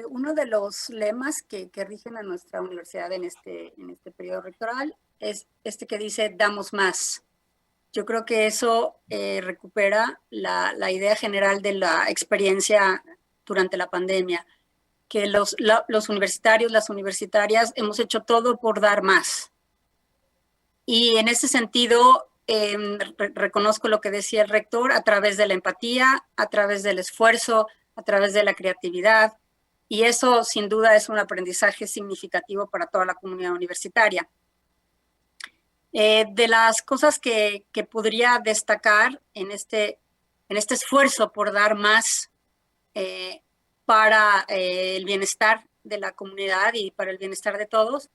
Uno de los lemas que rigen a nuestra universidad en este periodo rectoral es este que dice "damos más". Yo creo que eso recupera la idea general de la experiencia durante la pandemia, que los universitarios, las universitarias hemos hecho todo por dar más. Y en ese sentido, reconozco lo que decía el rector, a través de la empatía, a través del esfuerzo, a través de la creatividad, y eso sin duda es un aprendizaje significativo para toda la comunidad universitaria. De las cosas que podría destacar en este esfuerzo por dar más para el bienestar de la comunidad y para el bienestar de todos,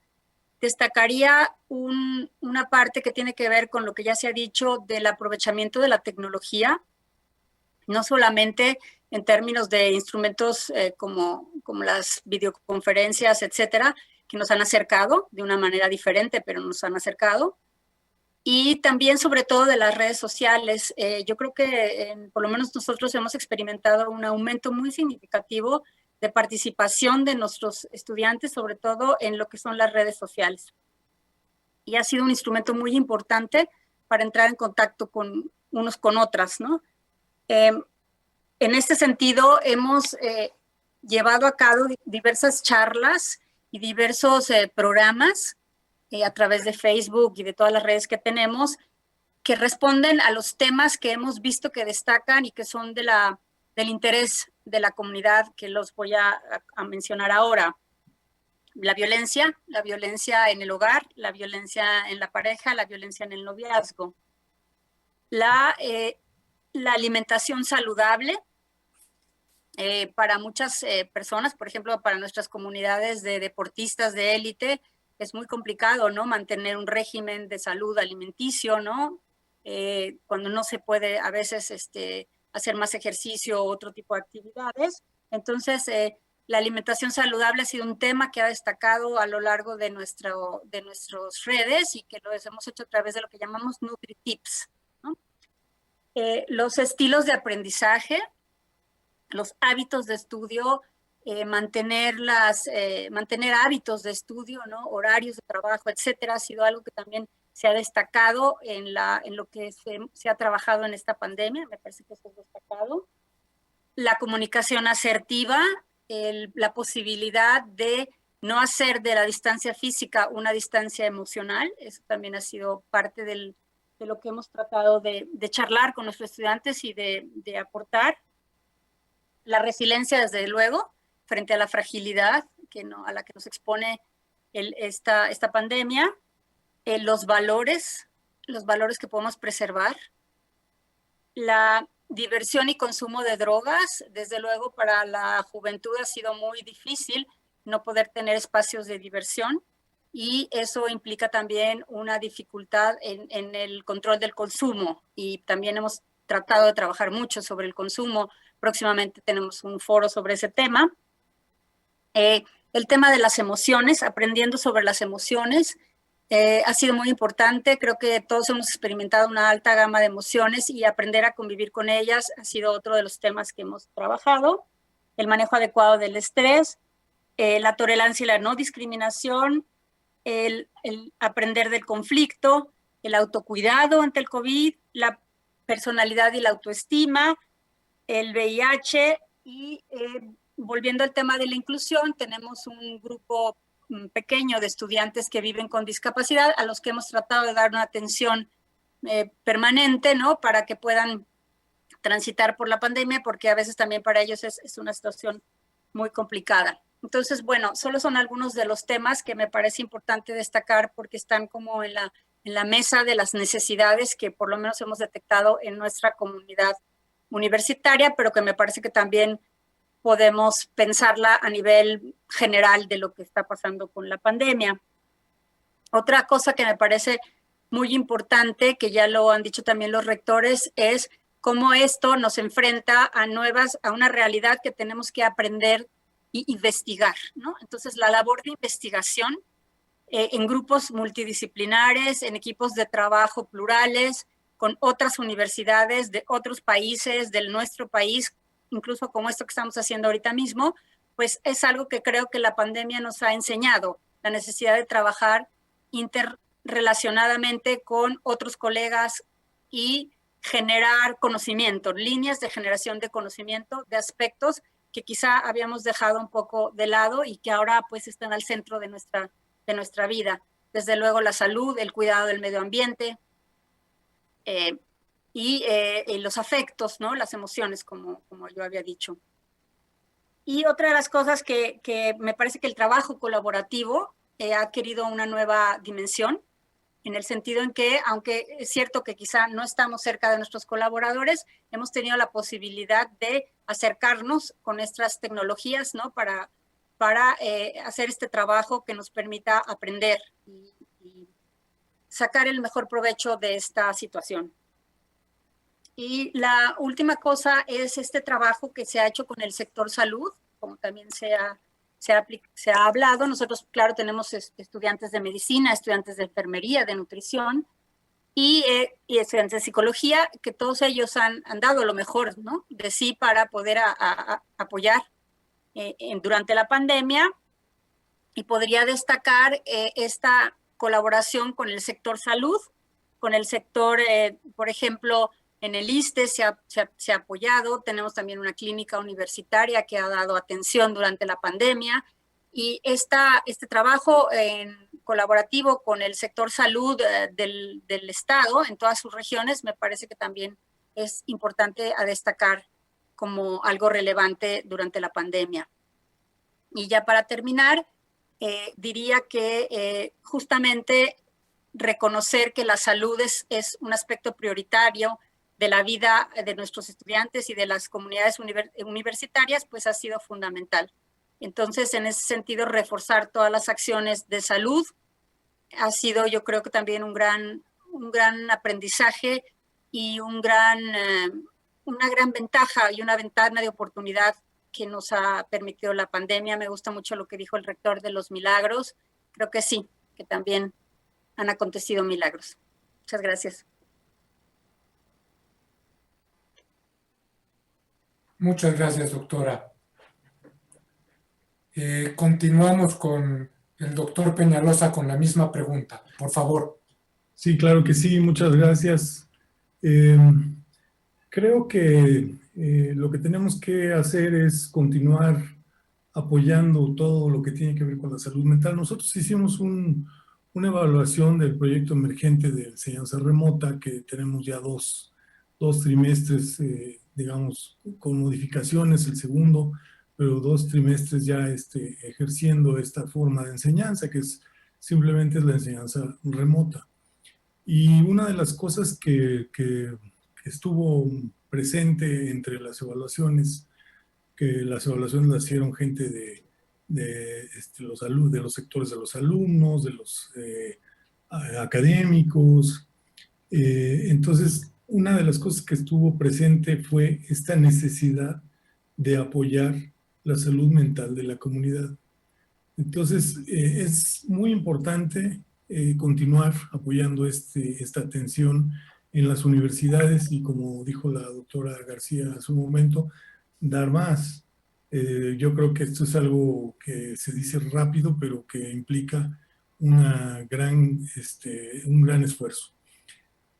destacaría una parte que tiene que ver con lo que ya se ha dicho del aprovechamiento de la tecnología, no solamente en términos de instrumentos como las videoconferencias, etcétera, que nos han acercado de una manera diferente, pero nos han acercado. Y también, sobre todo, de las redes sociales. Yo creo que por lo menos nosotros hemos experimentado un aumento muy significativo de participación de nuestros estudiantes, sobre todo en lo que son las redes sociales. Y ha sido un instrumento muy importante para entrar en contacto con unos con otras, ¿no? En este sentido, hemos llevado a cabo diversas charlas y diversos programas a través de Facebook y de todas las redes que tenemos, que responden a los temas que hemos visto que destacan y que son del interés de la comunidad, que los voy a mencionar ahora. La violencia en el hogar, la violencia en la pareja, la violencia en el noviazgo. La alimentación saludable para muchas personas, por ejemplo, para nuestras comunidades de deportistas de élite, es muy complicado, ¿no? Mantener un régimen de salud alimenticio, ¿no? Cuando no se puede a veces hacer más ejercicio o otro tipo de actividades. Entonces, La alimentación saludable ha sido un tema que ha destacado a lo largo de nuestras redes y que lo hemos hecho a través de lo que llamamos NutriTips, ¿no? Los estilos de aprendizaje, los hábitos de estudio, mantener hábitos de estudio, ¿no? Horarios de trabajo, etcétera, ha sido algo que también se ha destacado en lo que se ha trabajado en esta pandemia. Me parece que eso es destacado. La comunicación asertiva, la posibilidad de no hacer de la distancia física una distancia emocional. Eso también ha sido parte de lo que hemos tratado de charlar con nuestros estudiantes y de aportar. La resiliencia, desde luego, frente a la fragilidad a la que nos expone esta pandemia. Los valores que podemos preservar. La diversión y consumo de drogas, desde luego para la juventud ha sido muy difícil no poder tener espacios de diversión y eso implica también una dificultad en el control del consumo y también hemos tratado de trabajar mucho sobre el consumo. Próximamente tenemos un foro sobre ese tema. El tema de las emociones, aprendiendo sobre las emociones, ha sido muy importante. Creo que todos hemos experimentado una alta gama de emociones y aprender a convivir con ellas ha sido otro de los temas que hemos trabajado. El manejo adecuado del estrés, la tolerancia y la no discriminación, el aprender del conflicto, el autocuidado ante el COVID, la personalidad y la autoestima, el VIH y volviendo al tema de la inclusión, tenemos un grupo pequeño de estudiantes que viven con discapacidad a los que hemos tratado de dar una atención permanente, ¿no? Para que puedan transitar por la pandemia, porque a veces también para ellos es una situación muy complicada. Entonces, bueno, solo son algunos de los temas que me parece importante destacar porque están como en la mesa de las necesidades que por lo menos hemos detectado en nuestra comunidad universitaria, pero que me parece que también podemos pensarla a nivel general de lo que está pasando con la pandemia. Otra cosa que me parece muy importante, que ya lo han dicho también los rectores, es cómo esto nos enfrenta a una realidad que tenemos que aprender e investigar, ¿no? Entonces, la labor de investigación en grupos multidisciplinares, en equipos de trabajo plurales, con otras universidades de otros países, de nuestro país, incluso como esto que estamos haciendo ahorita mismo, pues es algo que creo que la pandemia nos ha enseñado, la necesidad de trabajar interrelacionadamente con otros colegas y generar conocimiento, líneas de generación de conocimiento de aspectos que quizá habíamos dejado un poco de lado y que ahora pues están al centro de nuestra vida. Desde luego la salud, el cuidado del medio ambiente, y los afectos, ¿no? Las emociones, como yo había dicho. Y otra de las cosas que me parece que el trabajo colaborativo ha adquirido una nueva dimensión, en el sentido en que, aunque es cierto que quizá no estamos cerca de nuestros colaboradores, hemos tenido la posibilidad de acercarnos con nuestras tecnologías, ¿no? Para hacer este trabajo que nos permita aprender y sacar el mejor provecho de esta situación. Y la última cosa es este trabajo que se ha hecho con el sector salud, como también se ha hablado. Nosotros, claro, tenemos estudiantes de medicina, estudiantes de enfermería, de nutrición y estudiantes de psicología, que todos ellos han dado lo mejor, ¿no? De sí para poder apoyar durante la pandemia. Y podría destacar esta colaboración con el sector salud, con el sector, por ejemplo, en el ISSSTE se ha apoyado, tenemos también una clínica universitaria que ha dado atención durante la pandemia y este trabajo colaborativo con el sector salud del Estado en todas sus regiones me parece que también es importante a destacar como algo relevante durante la pandemia. Y ya para terminar, diría que justamente reconocer que la salud es un aspecto prioritario de la vida de nuestros estudiantes y de las comunidades universitarias, pues ha sido fundamental. Entonces, en ese sentido, reforzar todas las acciones de salud ha sido, yo creo que también un gran aprendizaje y una gran ventaja y una ventana de oportunidad que nos ha permitido la pandemia. Me gusta mucho lo que dijo el rector de los milagros. Creo que sí, que también han acontecido milagros. Muchas gracias. Muchas gracias, doctora. Continuamos con el doctor Peñalosa con la misma pregunta. Por favor. Sí, claro que sí, muchas gracias. Creo que lo que tenemos que hacer es continuar apoyando todo lo que tiene que ver con la salud mental. Nosotros hicimos una evaluación del proyecto emergente de enseñanza remota, que tenemos ya dos trimestres, digamos, con modificaciones, el segundo, pero 2 trimestres ya ejerciendo esta forma de enseñanza, que es simplemente la enseñanza remota. Y una de las cosas que estuvo presente entre las evaluaciones, que las evaluaciones las hicieron gente de los sectores de los alumnos, de los académicos. Entonces, una de las cosas que estuvo presente fue esta necesidad de apoyar la salud mental de la comunidad. Entonces, es muy importante continuar apoyando esta atención en las universidades y, como dijo la doctora García hace un momento, dar más. Yo creo que esto es algo que se dice rápido, pero que implica un gran esfuerzo.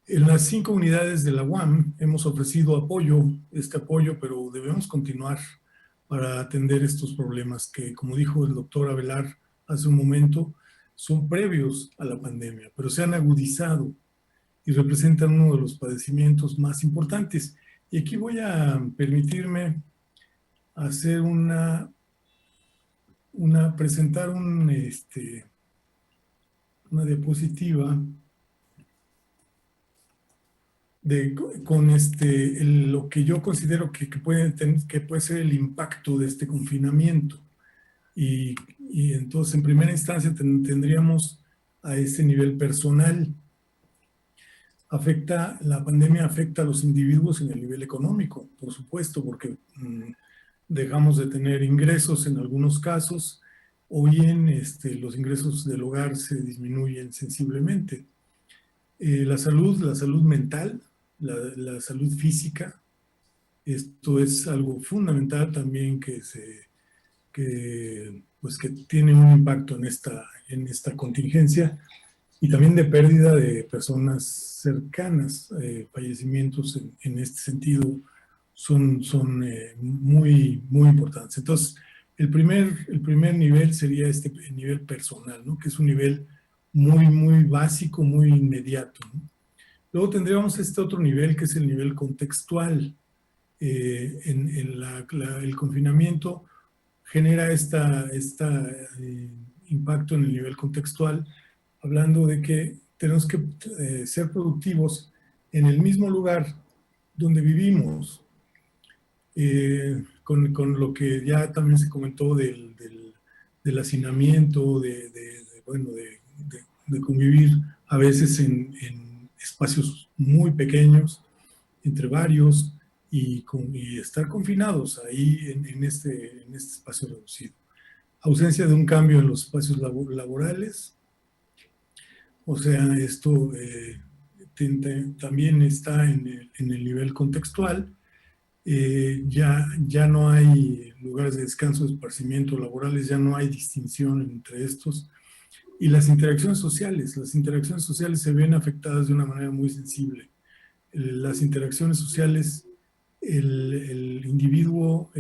En las 5 unidades de la UAM hemos ofrecido apoyo, pero debemos continuar para atender estos problemas que, como dijo el doctor Avelar hace un momento, son previos a la pandemia, pero se han agudizado y representan uno de los padecimientos más importantes. Y aquí voy a permitirme hacer presentar una diapositiva con lo que yo considero que puede ser el impacto de este confinamiento. Y entonces, en primera instancia, tendríamos a ese nivel personal. La pandemia afecta a los individuos en el nivel económico, por supuesto, porque dejamos de tener ingresos en algunos casos, o bien los ingresos del hogar se disminuyen sensiblemente. La salud mental, la salud física, esto es algo fundamental también que tiene un impacto en esta contingencia, y también de pérdida de personas cercanas. Fallecimientos en este sentido son muy, muy importantes. Entonces, el primer nivel sería el nivel personal, ¿no? Que es un nivel muy, muy básico, muy inmediato, ¿no? Luego tendríamos otro nivel, que es el nivel contextual. El confinamiento genera impacto en el nivel contextual, hablando de que tenemos que ser productivos en el mismo lugar donde vivimos, con lo que ya también se comentó del hacinamiento, de convivir a veces en espacios muy pequeños, entre varios, y estar confinados ahí en este espacio reducido. Ausencia de un cambio en los espacios laborales. O sea, esto también está en el nivel contextual. Ya no hay lugares de descanso, de esparcimiento laborales, ya no hay distinción entre estos. Y las interacciones sociales se ven afectadas de una manera muy sensible. Las interacciones sociales, el individuo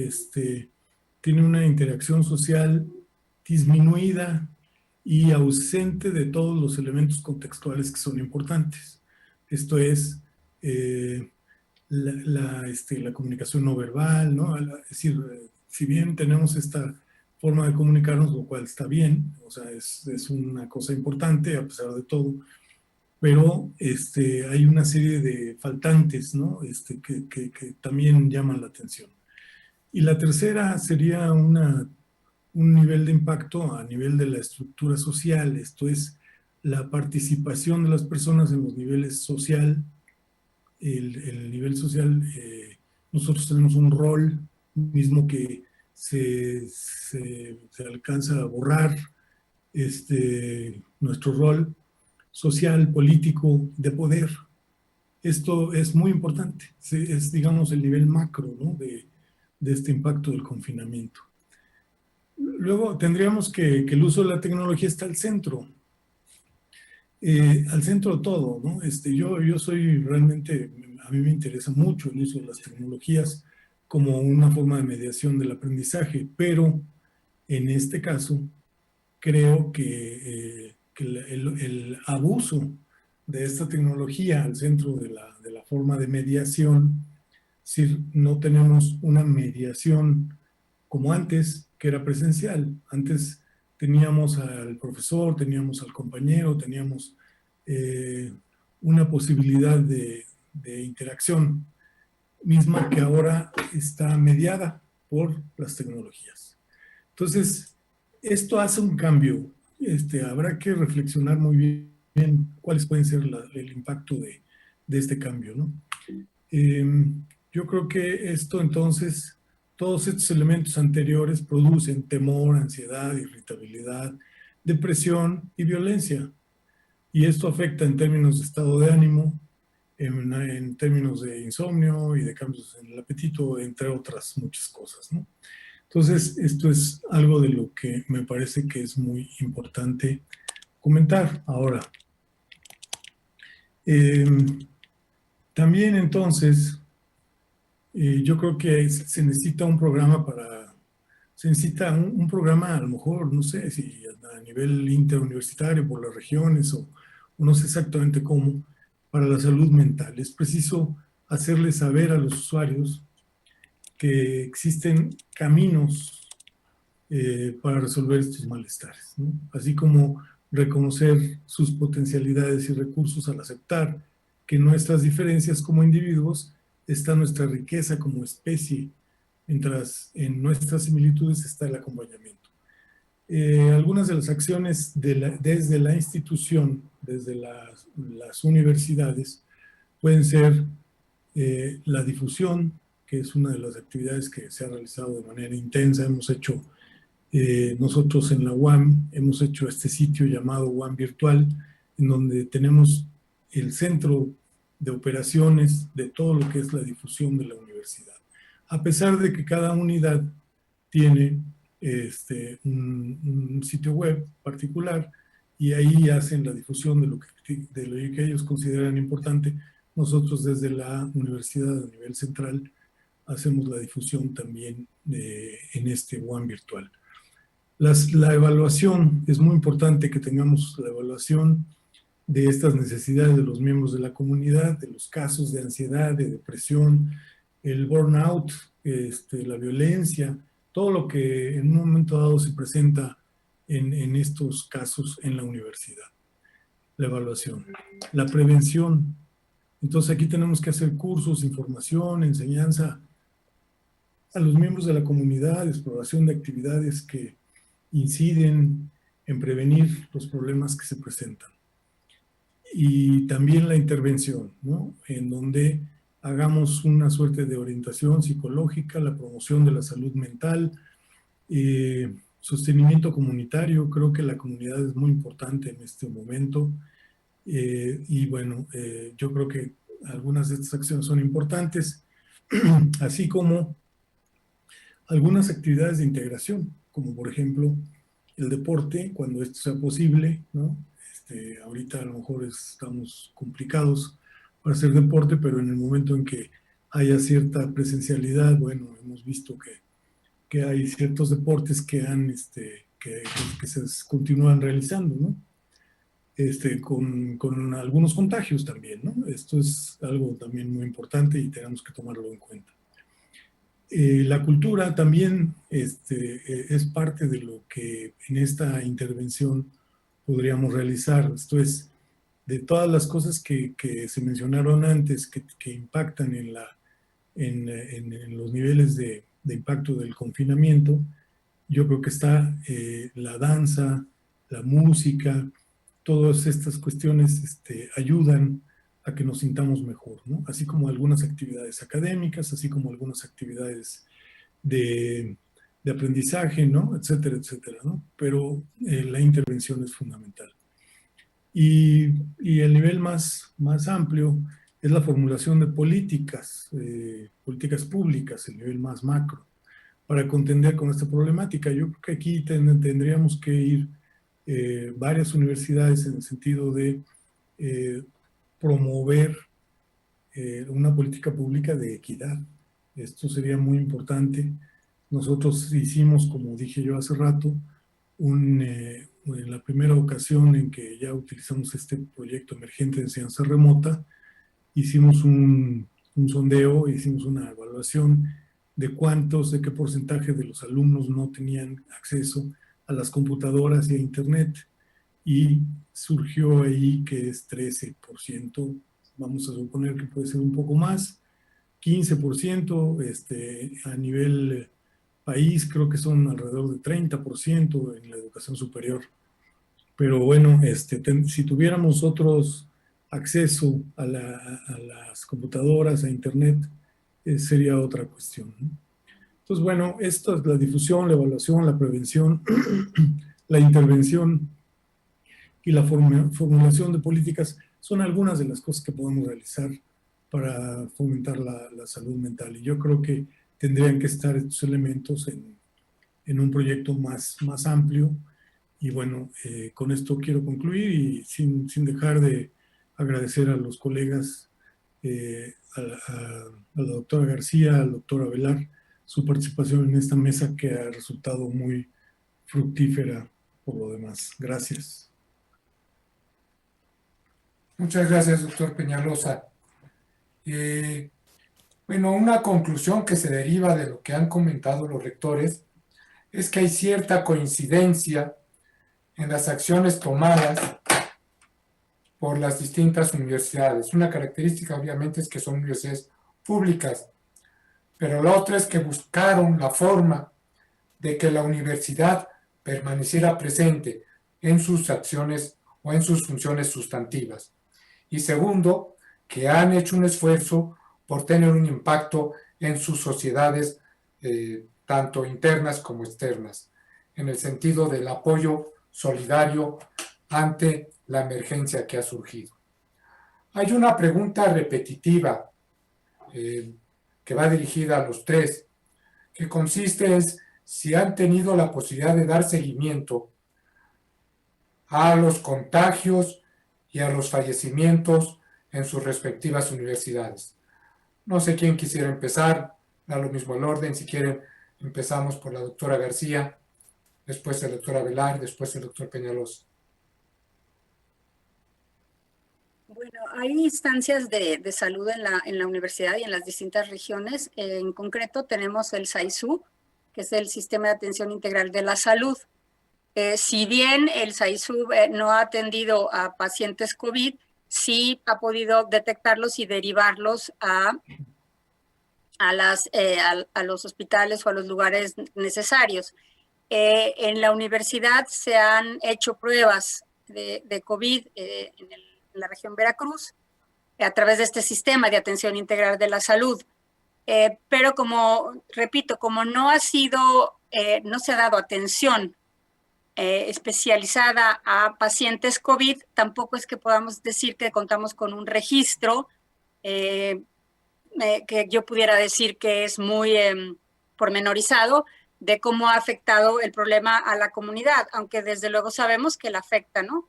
tiene una interacción social disminuida y ausente de todos los elementos contextuales que son importantes. Esto es la comunicación no verbal, ¿no? Es decir, si bien tenemos esta forma de comunicarnos, lo cual está bien, o sea, es una cosa importante a pesar de todo, pero hay una serie de faltantes, ¿no? Que también llaman la atención. Y la tercera sería un nivel de impacto a nivel de la estructura social. Esto es la participación de las personas en los niveles social. El nivel social, nosotros tenemos un rol mismo que se alcanza a borrar nuestro rol social, político, de poder. Esto es muy importante, es, digamos, el nivel macro, ¿no?, de este impacto del confinamiento. Luego tendríamos que el uso de la tecnología está al centro de todo, ¿no? Yo soy realmente, a mí me interesa mucho el uso de las tecnologías como una forma de mediación del aprendizaje, pero en este caso creo que el abuso de esta tecnología al centro de la forma de mediación, si no tenemos una mediación como antes, que era presencial. Antes teníamos al profesor, teníamos al compañero, teníamos una posibilidad de interacción, misma que ahora está mediada por las tecnologías. Entonces, esto hace un cambio. Habrá que reflexionar muy bien cuáles pueden ser el impacto de este cambio, ¿no? Yo creo que esto entonces, todos estos elementos anteriores producen temor, ansiedad, irritabilidad, depresión y violencia. Y esto afecta en términos de estado de ánimo, en términos de insomnio y de cambios en el apetito, entre otras muchas cosas, ¿no? Entonces, esto es algo de lo que me parece que es muy importante comentar ahora. También entonces, yo creo que se necesita un programa se necesita un programa, a lo mejor, no sé si a nivel interuniversitario por las regiones o no sé exactamente cómo, para la salud mental. Es preciso hacerles saber a los usuarios que existen caminos para resolver estos malestares, ¿no? Así como reconocer sus potencialidades y recursos al aceptar que en nuestras diferencias como individuos está nuestra riqueza como especie, mientras en nuestras similitudes está el acompañamiento. Algunas de las acciones desde la institución, desde las universidades, pueden ser la difusión, que es una de las actividades que se ha realizado de manera intensa. Hemos hecho, nosotros en la UAM, hemos hecho este sitio llamado UAM Virtual, en donde tenemos el centro de operaciones de todo lo que es la difusión de la universidad. A pesar de que cada unidad tiene un sitio web particular y ahí hacen la difusión de lo que ellos consideran importante, nosotros desde la universidad a nivel central hacemos la difusión también en este UAM virtual. La evaluación, es muy importante que tengamos la evaluación de estas necesidades de los miembros de la comunidad, de los casos de ansiedad, de depresión, el burnout, la violencia, todo lo que en un momento dado se presenta en estos casos en la universidad. La evaluación. La prevención. Entonces aquí tenemos que hacer cursos, información, enseñanza a los miembros de la comunidad, exploración de actividades que inciden en prevenir los problemas que se presentan. Y también la intervención, ¿no?, en donde hagamos una suerte de orientación psicológica, la promoción de la salud mental, sostenimiento comunitario. Creo que la comunidad es muy importante en este momento. Y bueno, yo creo que algunas de estas acciones son importantes, así como algunas actividades de integración, como por ejemplo el deporte, cuando esto sea posible, ¿no? Ahorita a lo mejor estamos complicados para hacer deporte, pero en el momento en que haya cierta presencialidad, bueno, hemos visto que hay ciertos deportes que se continúan realizando, ¿no? Con algunos contagios también, ¿no? Esto es algo también muy importante y tenemos que tomarlo en cuenta. La cultura también es parte de lo que en esta intervención podríamos realizar. Esto es, de todas las cosas que se mencionaron antes, que impactan en los niveles de impacto del confinamiento, yo creo que está la danza, la música, todas estas cuestiones ayudan a que nos sintamos mejor, ¿no? Así como algunas actividades académicas, así como algunas actividades de de aprendizaje, ¿no? Etcétera, etcétera, ¿no? Pero la intervención es fundamental. Y el nivel más amplio es la formulación de políticas, políticas públicas, el nivel más macro, para contender con esta problemática. Yo creo que aquí tendríamos que ir varias universidades en el sentido de promover una política pública de equidad. Esto sería muy importante. Nosotros hicimos, como dije yo hace rato, en la primera ocasión en que ya utilizamos este proyecto emergente de enseñanza remota, hicimos un sondeo, hicimos una evaluación de qué porcentaje de los alumnos no tenían acceso a las computadoras y a internet, y surgió ahí que es 13%, vamos a suponer que puede ser un poco más, 15%, a nivel país creo que son alrededor de 30% en la educación superior. Pero bueno, si tuviéramos otros acceso a las computadoras, a internet, sería otra cuestión, ¿no? Entonces, bueno, esto es la difusión, la evaluación, la prevención, la intervención y la formulación de políticas son algunas de las cosas que podemos realizar para fomentar la salud mental. Y yo creo que tendrían que estar estos elementos en un proyecto más amplio. Y bueno, con esto quiero concluir y sin dejar de agradecer a los colegas, a la doctora García, al doctor Avelar, su participación en esta mesa que ha resultado muy fructífera por lo demás. Gracias. Muchas gracias, doctor Peñalosa. Bueno, una conclusión que se deriva de lo que han comentado los rectores es que hay cierta coincidencia en las acciones tomadas por las distintas universidades. Una característica, obviamente, es que son universidades públicas, pero la otra es que buscaron la forma de que la universidad permaneciera presente en sus acciones o en sus funciones sustantivas. Y segundo, que han hecho un esfuerzo por tener un impacto en sus sociedades, tanto internas como externas, en el sentido del apoyo solidario ante la emergencia que ha surgido. Hay una pregunta repetitiva que va dirigida a los tres, que consiste en si han tenido la posibilidad de dar seguimiento a los contagios y a los fallecimientos en sus respectivas universidades. No sé quién quisiera empezar, da lo mismo el orden, si quieren empezamos por la doctora García, después el doctor Avelar, después el doctor Peñalosa. Bueno, hay instancias de salud en la universidad y en las distintas regiones. En concreto tenemos el SAISU, que es el Sistema de Atención Integral de la Salud. Si bien el SAISU no ha atendido a pacientes COVID, sí ha podido detectarlos y derivarlos a los hospitales o a los lugares necesarios. En la universidad se han hecho pruebas de COVID en la región Veracruz a través de este sistema de atención integral de la salud. Pero repito, como no se ha dado atención especializada a pacientes COVID, tampoco es que podamos decir que contamos con un registro que yo pudiera decir que es muy pormenorizado de cómo ha afectado el problema a la comunidad, aunque desde luego sabemos que la afecta, ¿no?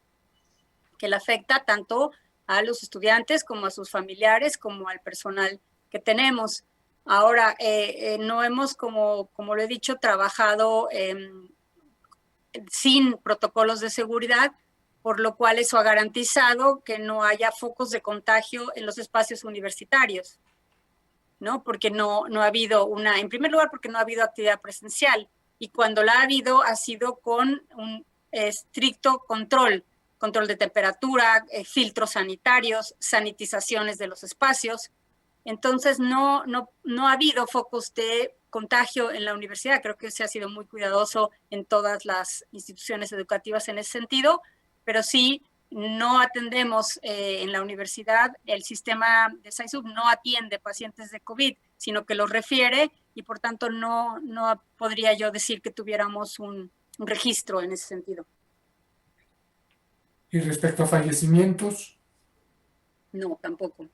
Que la afecta tanto a los estudiantes como a sus familiares, como al personal que tenemos. Ahora, no hemos, como lo he dicho, trabajado sin protocolos de seguridad, por lo cual eso ha garantizado que no haya focos de contagio en los espacios universitarios, ¿no? Porque no ha habido en primer lugar, porque no ha habido actividad presencial, y cuando la ha habido, ha sido con un estricto control de temperatura, filtros sanitarios, sanitizaciones de los espacios. Entonces, no ha habido focos de contagio en la universidad. Creo que se ha sido muy cuidadoso en todas las instituciones educativas en ese sentido, pero sí no atendemos en la universidad, el sistema de SAISUB no atiende pacientes de COVID, sino que los refiere y por tanto no podría yo decir que tuviéramos un registro en ese sentido. Y respecto a fallecimientos, No, tampoco.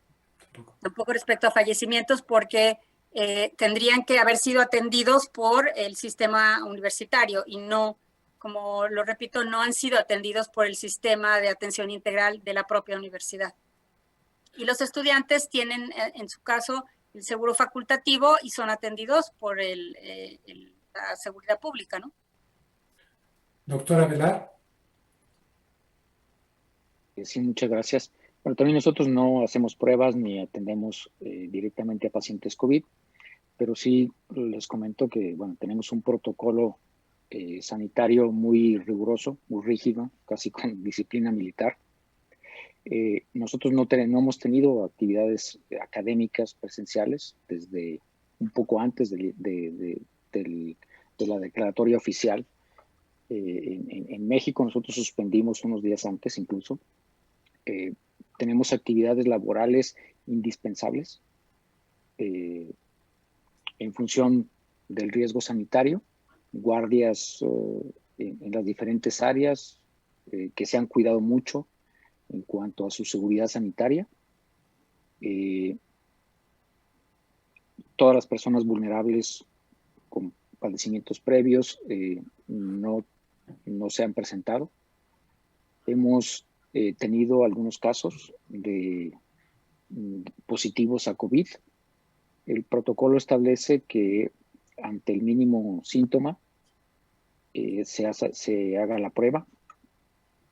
Tampoco respecto a fallecimientos porque tendrían que haber sido atendidos por el sistema universitario y no, como lo repito, no han sido atendidos por el sistema de atención integral de la propia universidad. Y los estudiantes tienen, en su caso, el seguro facultativo y son atendidos por la seguridad pública, ¿no? doctora Velar. Sí, muchas gracias. Bueno, también nosotros no hacemos pruebas ni atendemos directamente a pacientes COVID, pero sí les comento que, bueno, tenemos un protocolo sanitario muy riguroso, muy rígido, casi con disciplina militar. Nosotros no hemos tenido actividades académicas presenciales desde un poco antes de la declaratoria oficial. En México nosotros suspendimos unos días antes incluso. Tenemos actividades laborales indispensables en función del riesgo sanitario, guardias en las diferentes áreas que se han cuidado mucho en cuanto a su seguridad sanitaria. Todas las personas vulnerables con padecimientos previos no se han presentado. Hemos tenido algunos casos de positivos a COVID. El protocolo establece que ante el mínimo síntoma se haga la prueba.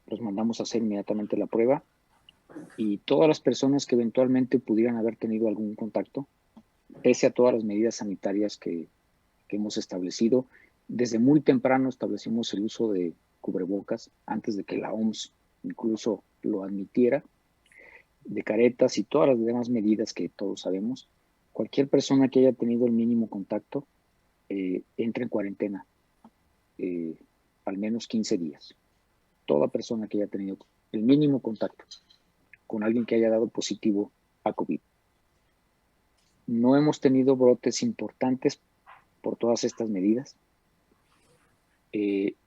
Los mandamos a hacer inmediatamente la prueba y todas las personas que eventualmente pudieran haber tenido algún contacto, pese a todas las medidas sanitarias que hemos establecido, desde muy temprano establecimos el uso de cubrebocas antes de que la OMS incluso lo admitiera, de caretas y todas las demás medidas que todos sabemos. Cualquier persona que haya tenido el mínimo contacto entra en cuarentena al menos 15 días. Toda persona que haya tenido el mínimo contacto con alguien que haya dado positivo a COVID. No hemos tenido brotes importantes por todas estas medidas.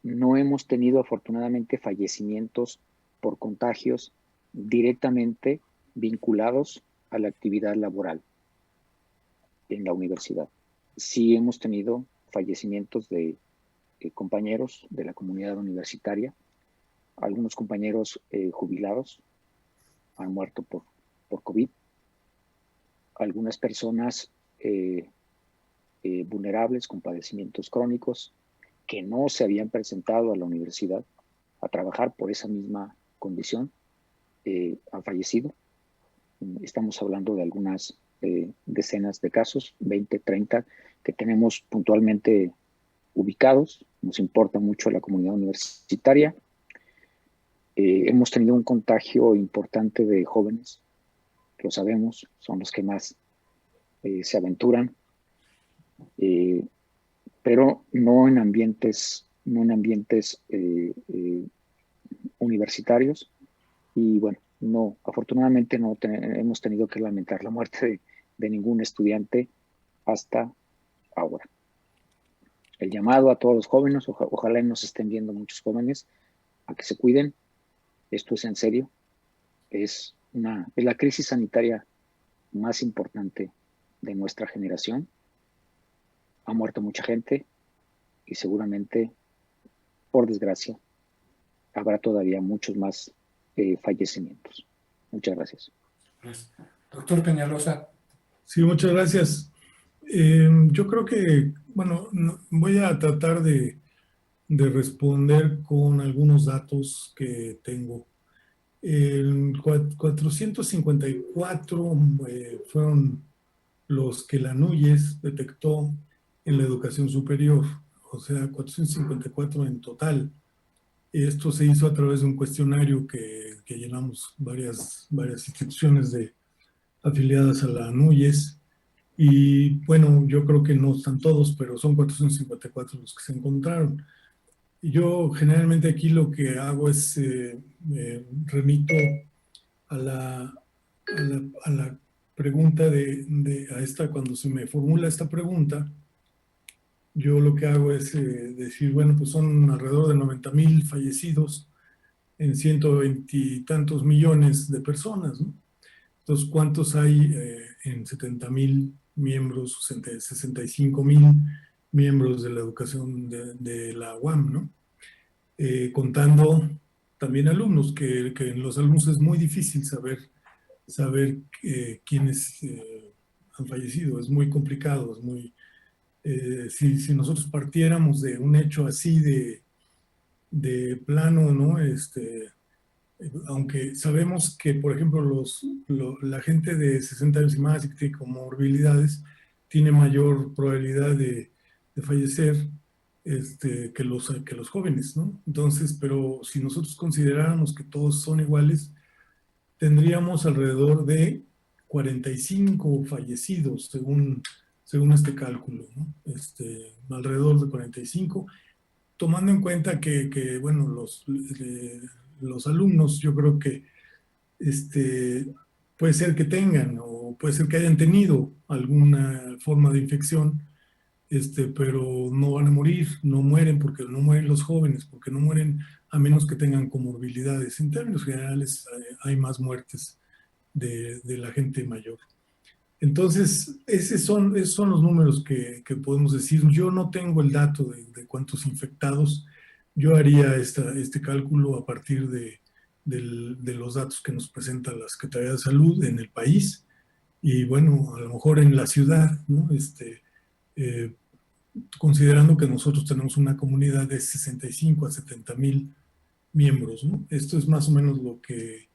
No hemos tenido afortunadamente fallecimientos por contagios directamente vinculados a la actividad laboral en la universidad. Sí hemos tenido fallecimientos de compañeros de la comunidad universitaria. Algunos compañeros jubilados han muerto por COVID. Algunas personas vulnerables con padecimientos crónicos que no se habían presentado a la universidad a trabajar por esa misma condición han fallecido. Estamos hablando de algunas decenas de casos, 20, 30, que tenemos puntualmente ubicados. Nos importa mucho la comunidad universitaria. Hemos tenido un contagio importante de jóvenes, lo sabemos, son los que más se aventuran, pero no en ambientes universitarios. Y bueno, afortunadamente no hemos tenido que lamentar la muerte de ningún estudiante hasta ahora. El llamado a todos los jóvenes, ojalá nos estén viendo muchos jóvenes, a que se cuiden. Esto es en serio. Es la crisis sanitaria más importante de nuestra generación. Ha muerto mucha gente y seguramente, por desgracia, habrá todavía muchos más fallecimientos. Muchas gracias. Doctor Peñalosa. Sí, muchas gracias. Yo creo que, bueno, voy a tratar de responder con algunos datos que tengo. El 454 fueron los que la NUYES detectó en la educación superior, o sea, 454 en total. Esto se hizo a través de un cuestionario que llenamos varias instituciones afiliadas a la NUYES. Y bueno, yo creo que no están todos, pero son 454 los que se encontraron. Yo generalmente aquí lo que hago es remito a la pregunta cuando se me formula esta pregunta, yo lo que hago es decir, bueno, pues son alrededor de 90,000 fallecidos en 120 y tantos millones de personas, ¿no? Entonces, ¿cuántos hay en 70,000 miembros, 65,000 miembros de la educación de la UAM, ¿no? Contando también alumnos, que en los alumnos es muy difícil saber quiénes han fallecido, es muy complicado, es muy... si nosotros partiéramos de un hecho así de plano, ¿no? Aunque sabemos que, por ejemplo, la gente de 60 años y más y que tiene comorbilidades tiene mayor probabilidad de fallecer que los jóvenes, ¿no? Entonces, pero si nosotros consideráramos que todos son iguales, tendríamos alrededor de 45 fallecidos, según este cálculo, ¿no? Alrededor de 45, tomando en cuenta bueno, los alumnos, yo creo que puede ser que tengan o puede ser que hayan tenido alguna forma de infección, pero no van a morir, no mueren porque no mueren los jóvenes, porque no mueren a menos que tengan comorbilidades. En términos generales, hay más muertes de la gente mayor. Entonces, esos son los números que podemos decir. Yo no tengo el dato de cuántos infectados. Yo haría este cálculo a partir de los datos que nos presenta la Secretaría de Salud en el país y, bueno, a lo mejor en la ciudad, ¿no? Eh, considerando que nosotros tenemos una comunidad de 65 a 70,000 miembros, ¿no? Esto es más o menos lo que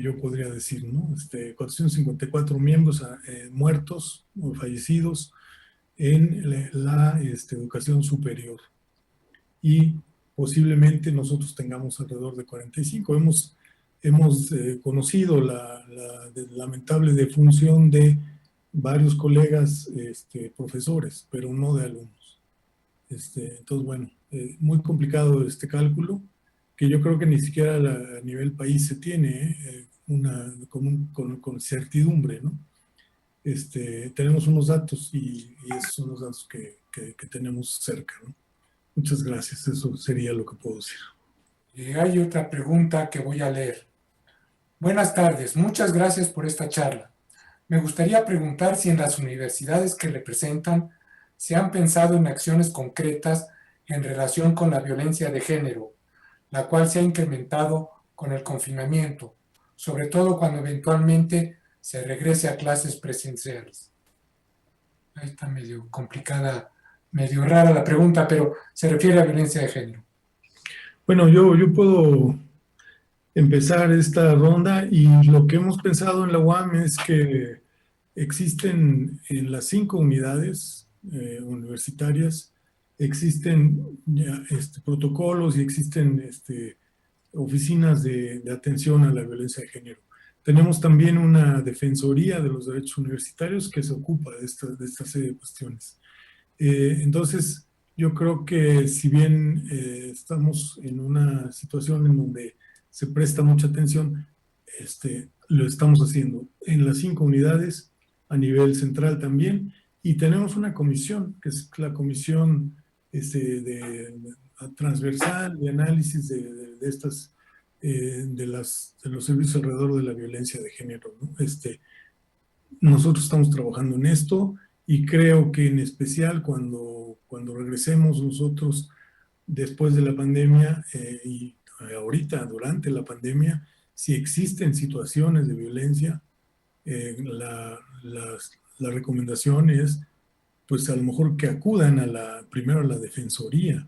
yo podría decir, ¿no? 454 miembros muertos o fallecidos en la educación superior. Y posiblemente nosotros tengamos alrededor de 45. Hemos conocido la lamentable defunción de varios colegas profesores, pero no de alumnos. Entonces, bueno, muy complicado este cálculo, que yo creo que ni siquiera a nivel país se tiene con certidumbre, ¿no? Tenemos unos datos y esos son los datos que tenemos cerca, ¿no? Muchas gracias, eso sería lo que puedo decir. Hay otra pregunta que voy a leer. Buenas tardes, muchas gracias por esta charla. Me gustaría preguntar si en las universidades que representan se han pensado en acciones concretas en relación con la violencia de género, la cual se ha incrementado con el confinamiento, sobre todo cuando eventualmente se regrese a clases presenciales. Ahí está medio complicada, medio rara la pregunta, pero se refiere a violencia de género. Bueno, yo puedo empezar esta ronda y lo que hemos pensado en la UAM es que existen en las 5 unidades universitarias, existen ya, protocolos y existen oficinas de atención a la violencia de género. Tenemos también una defensoría de los derechos universitarios que se ocupa de esta serie de cuestiones. Entonces, yo creo que si bien estamos en una situación en donde se presta mucha atención, lo estamos haciendo en las 5 unidades, a nivel central también, y tenemos una comisión, que es la comisión transversal de análisis de los servicios alrededor de la violencia de género, ¿no? Nosotros estamos trabajando en esto y creo que en especial cuando regresemos nosotros después de la pandemia y ahorita durante la pandemia, si existen situaciones de violencia, la recomendación es pues a lo mejor que acudan primero a la defensoría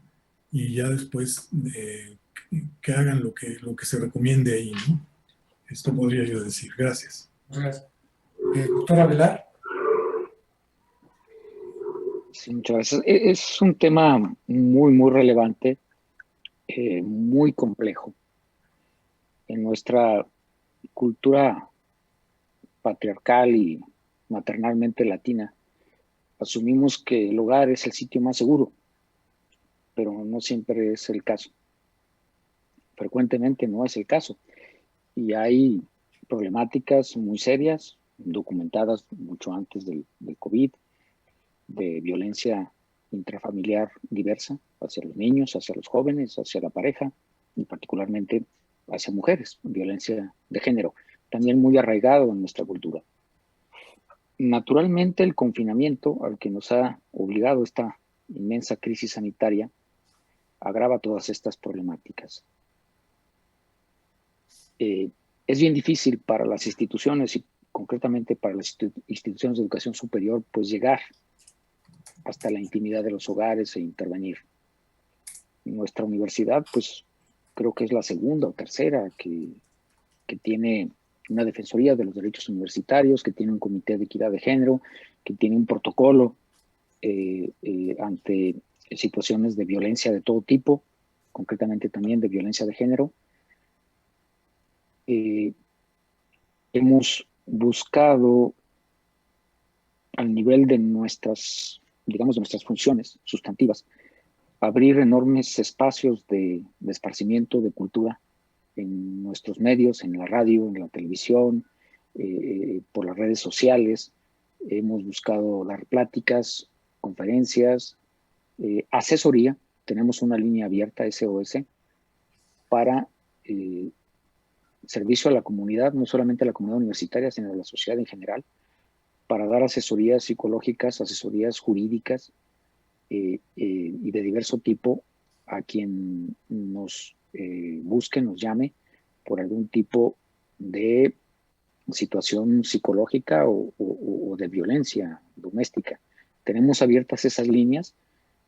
y ya después que hagan lo que se recomiende ahí, ¿no? Esto podría yo decir. Gracias. Gracias. Doctora Velar. Sí, muchas gracias. Es un tema muy, muy relevante, muy complejo. En nuestra cultura patriarcal y maternalmente latina, asumimos que el hogar es el sitio más seguro, pero no siempre es el caso. Frecuentemente no es el caso. Y hay problemáticas muy serias, documentadas mucho antes del COVID, de violencia intrafamiliar diversa hacia los niños, hacia los jóvenes, hacia la pareja y particularmente hacia mujeres, violencia de género, también muy arraigado en nuestra cultura. Naturalmente, el confinamiento al que nos ha obligado esta inmensa crisis sanitaria agrava todas estas problemáticas. Es bien difícil para las instituciones y concretamente para las instituciones de educación superior, pues llegar hasta la intimidad de los hogares e intervenir. Nuestra universidad, pues creo que es la segunda o tercera que tiene una defensoría de los derechos universitarios, que tiene un comité de equidad de género, que tiene un protocolo ante situaciones de violencia de todo tipo, concretamente también de violencia de género. Hemos buscado al nivel de nuestras, digamos, de nuestras funciones sustantivas, abrir enormes espacios de esparcimiento, de cultura en nuestros medios, en la radio, en la televisión, por las redes sociales. Hemos buscado dar pláticas, conferencias, asesoría. Tenemos una línea abierta, SOS, para servicio a la comunidad, no solamente a la comunidad universitaria, sino a la sociedad en general, para dar asesorías psicológicas, asesorías jurídicas y de diverso tipo a quien nos busque, nos llame por algún tipo de situación psicológica o de violencia doméstica. Tenemos abiertas esas líneas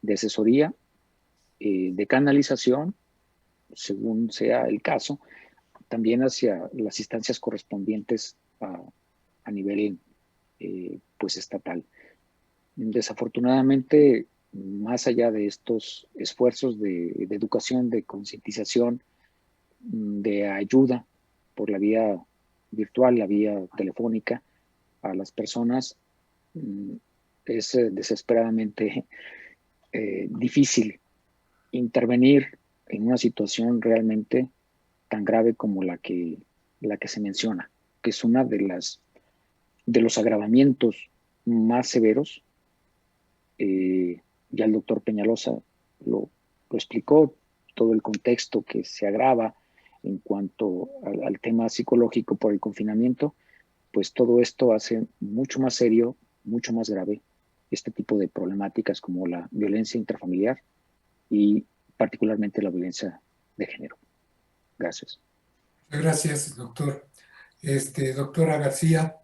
de asesoría, de canalización, según sea el caso, también hacia las instancias correspondientes a nivel pues estatal. Desafortunadamente, más allá de estos esfuerzos de educación, de concientización, de ayuda por la vía virtual, la vía telefónica a las personas, es desesperadamente difícil intervenir en una situación realmente tan grave como la que se menciona, que es una de los agravamientos más severos. Ya el doctor Peñalosa lo explicó, todo el contexto que se agrava en cuanto al tema psicológico por el confinamiento, pues todo esto hace mucho más serio, mucho más grave este tipo de problemáticas como la violencia intrafamiliar y particularmente la violencia de género. Gracias. Gracias, doctor. Doctora García.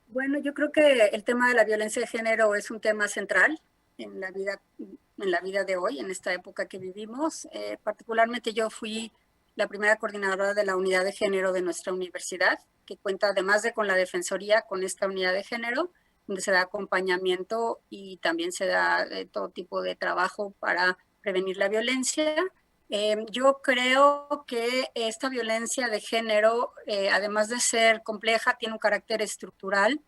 Bueno, yo creo que el tema de la violencia de género es un tema central en la vida de hoy, en esta época que vivimos. Particularmente yo fui la primera coordinadora de la unidad de género de nuestra universidad, que cuenta además de con la defensoría, con esta unidad de género, donde se da acompañamiento y también se da todo tipo de trabajo para prevenir la violencia. Yo creo que esta violencia de género, además de ser compleja, tiene un carácter estructural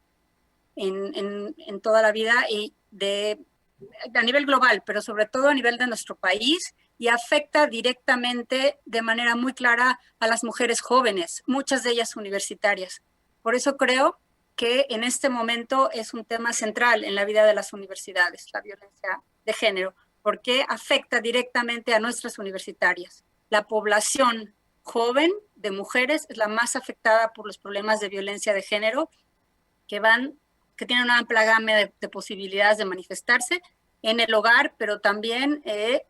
en toda la vida y a nivel global, pero sobre todo a nivel de nuestro país, y afecta directamente de manera muy clara a las mujeres jóvenes, muchas de ellas universitarias. Por eso creo que en este momento es un tema central en la vida de las universidades, la violencia de género, porque afecta directamente a nuestras universitarias. La población joven de mujeres es la más afectada por los problemas de violencia de género, que tienen una amplia gama de posibilidades de manifestarse en el hogar, pero también en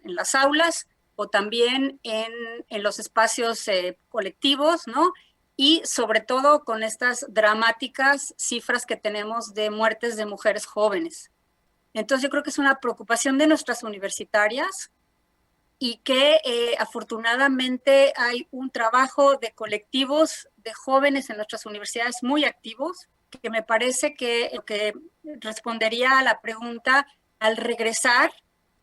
las aulas o también en los espacios colectivos, ¿no? Y sobre todo con estas dramáticas cifras que tenemos de muertes de mujeres jóvenes. Entonces yo creo que es una preocupación de nuestras universitarias y que afortunadamente hay un trabajo de colectivos de jóvenes en nuestras universidades muy activos, que me parece que lo que respondería a la pregunta, al regresar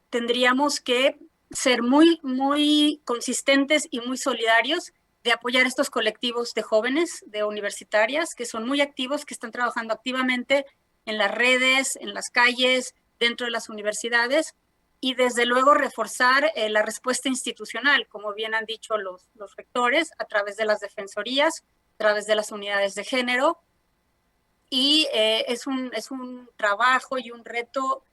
tendríamos que ser muy, muy consistentes y muy solidarios de apoyar estos colectivos de jóvenes, de universitarias, que son muy activos, que están trabajando activamente en las redes, en las calles, dentro de las universidades, y desde luego reforzar la respuesta institucional, como bien han dicho los rectores, a través de las defensorías, a través de las unidades de género, y es un trabajo y un reto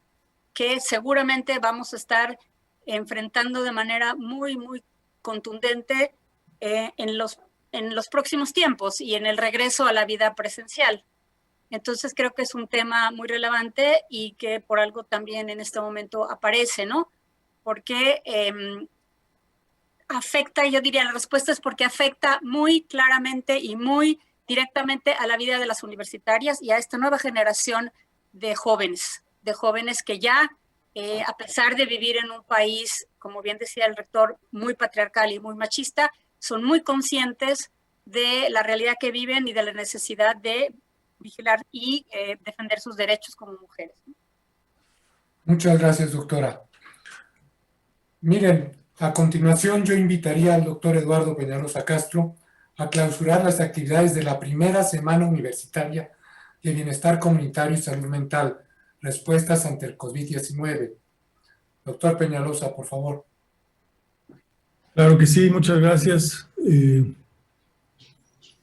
que seguramente vamos a estar enfrentando de manera muy, muy contundente en los próximos tiempos y en el regreso a la vida presencial. Entonces creo que es un tema muy relevante y que por algo también en este momento aparece, ¿no? Porque afecta, yo diría, la respuesta es porque afecta muy claramente y muy directamente a la vida de las universitarias y a esta nueva generación de jóvenes que ya, a pesar de vivir en un país, como bien decía el rector, muy patriarcal y muy machista, son muy conscientes de la realidad que viven y de la necesidad de vigilar y defender sus derechos como mujeres. Muchas gracias, doctora. Miren, a continuación yo invitaría al doctor Eduardo Peñalosa Castro a clausurar las actividades de la primera semana universitaria de Bienestar Comunitario y Salud Mental, respuestas ante el COVID-19. Doctor Peñalosa, por favor. Claro que sí, muchas gracias.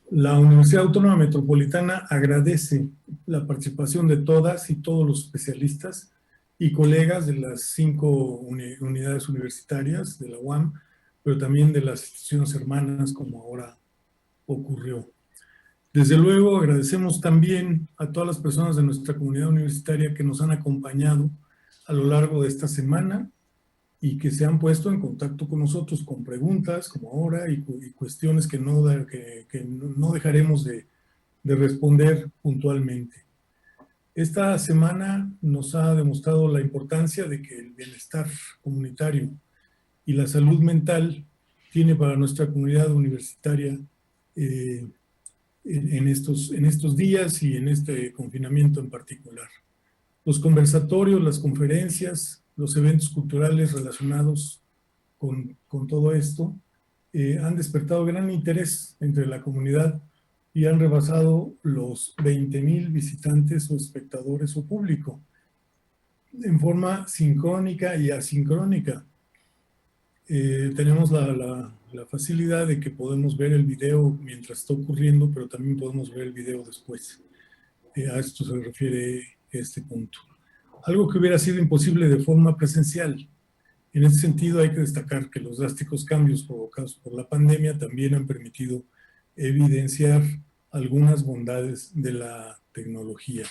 La Universidad Autónoma Metropolitana agradece la participación de todas y todos los especialistas y colegas de las 5 unidades universitarias de la UAM, pero también de las instituciones hermanas, como ahora ocurrió. Desde luego, agradecemos también a todas las personas de nuestra comunidad universitaria que nos han acompañado a lo largo de esta semana y que se han puesto en contacto con nosotros con preguntas, como ahora, y cuestiones que no dejaremos de responder puntualmente. Esta semana nos ha demostrado la importancia de que el bienestar comunitario y la salud mental tiene para nuestra comunidad universitaria en estos días y en este confinamiento en particular. Los conversatorios, las conferencias, los eventos culturales relacionados con todo esto han despertado gran interés entre la comunidad y han rebasado los 20,000 visitantes o espectadores o público en forma sincrónica y asincrónica. Tenemos la facilidad de que podemos ver el video mientras está ocurriendo, pero también podemos ver el video después. A esto se refiere este punto. Algo que hubiera sido imposible de forma presencial. En ese sentido hay que destacar que los drásticos cambios provocados por la pandemia también han permitido evidenciar algunas bondades de la tecnología.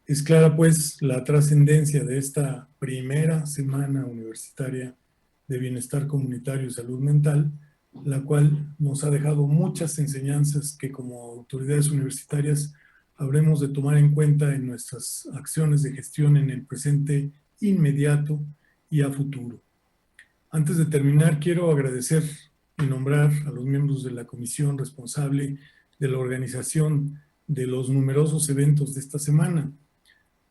Es clara, pues, la trascendencia de esta primera semana universitaria de bienestar comunitario y salud mental, la cual nos ha dejado muchas enseñanzas que como autoridades universitarias habremos de tomar en cuenta en nuestras acciones de gestión en el presente inmediato y a futuro. Antes de terminar, quiero agradecer y nombrar a los miembros de la comisión responsable de la organización de los numerosos eventos de esta semana.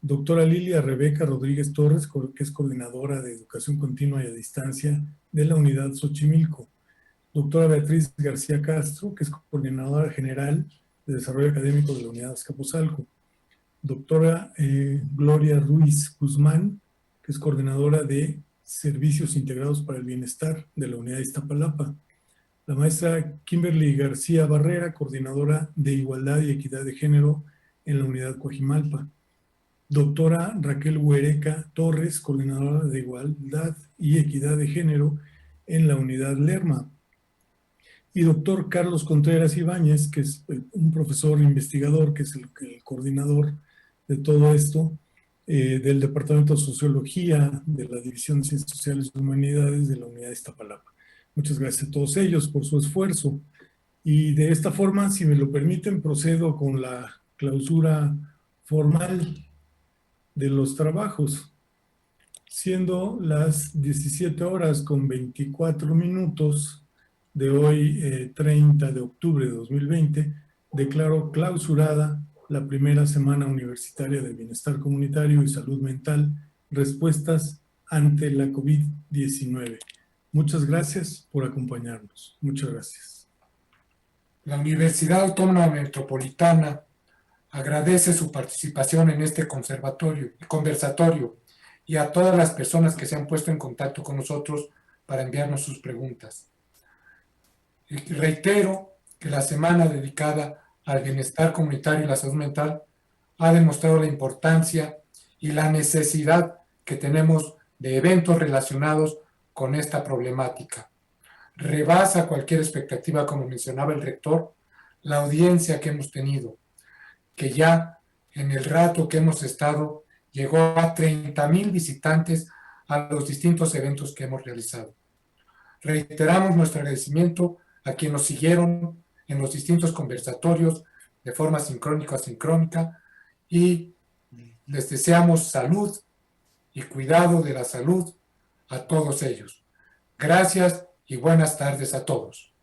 Doctora Lilia Rebeca Rodríguez Torres, que es coordinadora de Educación Continua y a Distancia de la Unidad Xochimilco. Doctora Beatriz García Castro, que es coordinadora general de Desarrollo Académico de la Unidad Azcapotzalco. Doctora Gloria Ruiz Guzmán, que es coordinadora de Servicios Integrados para el Bienestar de la Unidad de Iztapalapa. La maestra Kimberly García Barrera, coordinadora de Igualdad y Equidad de Género en la Unidad Coajimalpa. Doctora Raquel Huereca Torres, coordinadora de Igualdad y Equidad de Género en la Unidad Lerma. Y doctor Carlos Contreras Ibáñez, que es un profesor investigador, que es el coordinador de todo esto, del Departamento de Sociología de la División de Ciencias Sociales y Humanidades de la Unidad de Iztapalapa. Muchas gracias a todos ellos por su esfuerzo. Y de esta forma, si me lo permiten, procedo con la clausura formal de los trabajos. Siendo las 17 horas con 24 minutos de hoy, 30 de octubre de 2020, declaro clausurada la primera semana universitaria de Bienestar Comunitario y Salud Mental, respuestas ante la COVID-19. Muchas gracias por acompañarnos. Muchas gracias. La Universidad Autónoma Metropolitana agradece su participación en este conversatorio y a todas las personas que se han puesto en contacto con nosotros para enviarnos sus preguntas. Y reitero que la semana dedicada al bienestar comunitario y la salud mental ha demostrado la importancia y la necesidad que tenemos de eventos relacionados con esta problemática. Rebasa cualquier expectativa, como mencionaba el rector, la audiencia que hemos tenido, que ya en el rato que hemos estado llegó a 30,000 visitantes a los distintos eventos que hemos realizado. Reiteramos nuestro agradecimiento a quienes nos siguieron en los distintos conversatorios de forma sincrónica o asincrónica y les deseamos salud y cuidado de la salud a todos ellos. Gracias y buenas tardes a todos.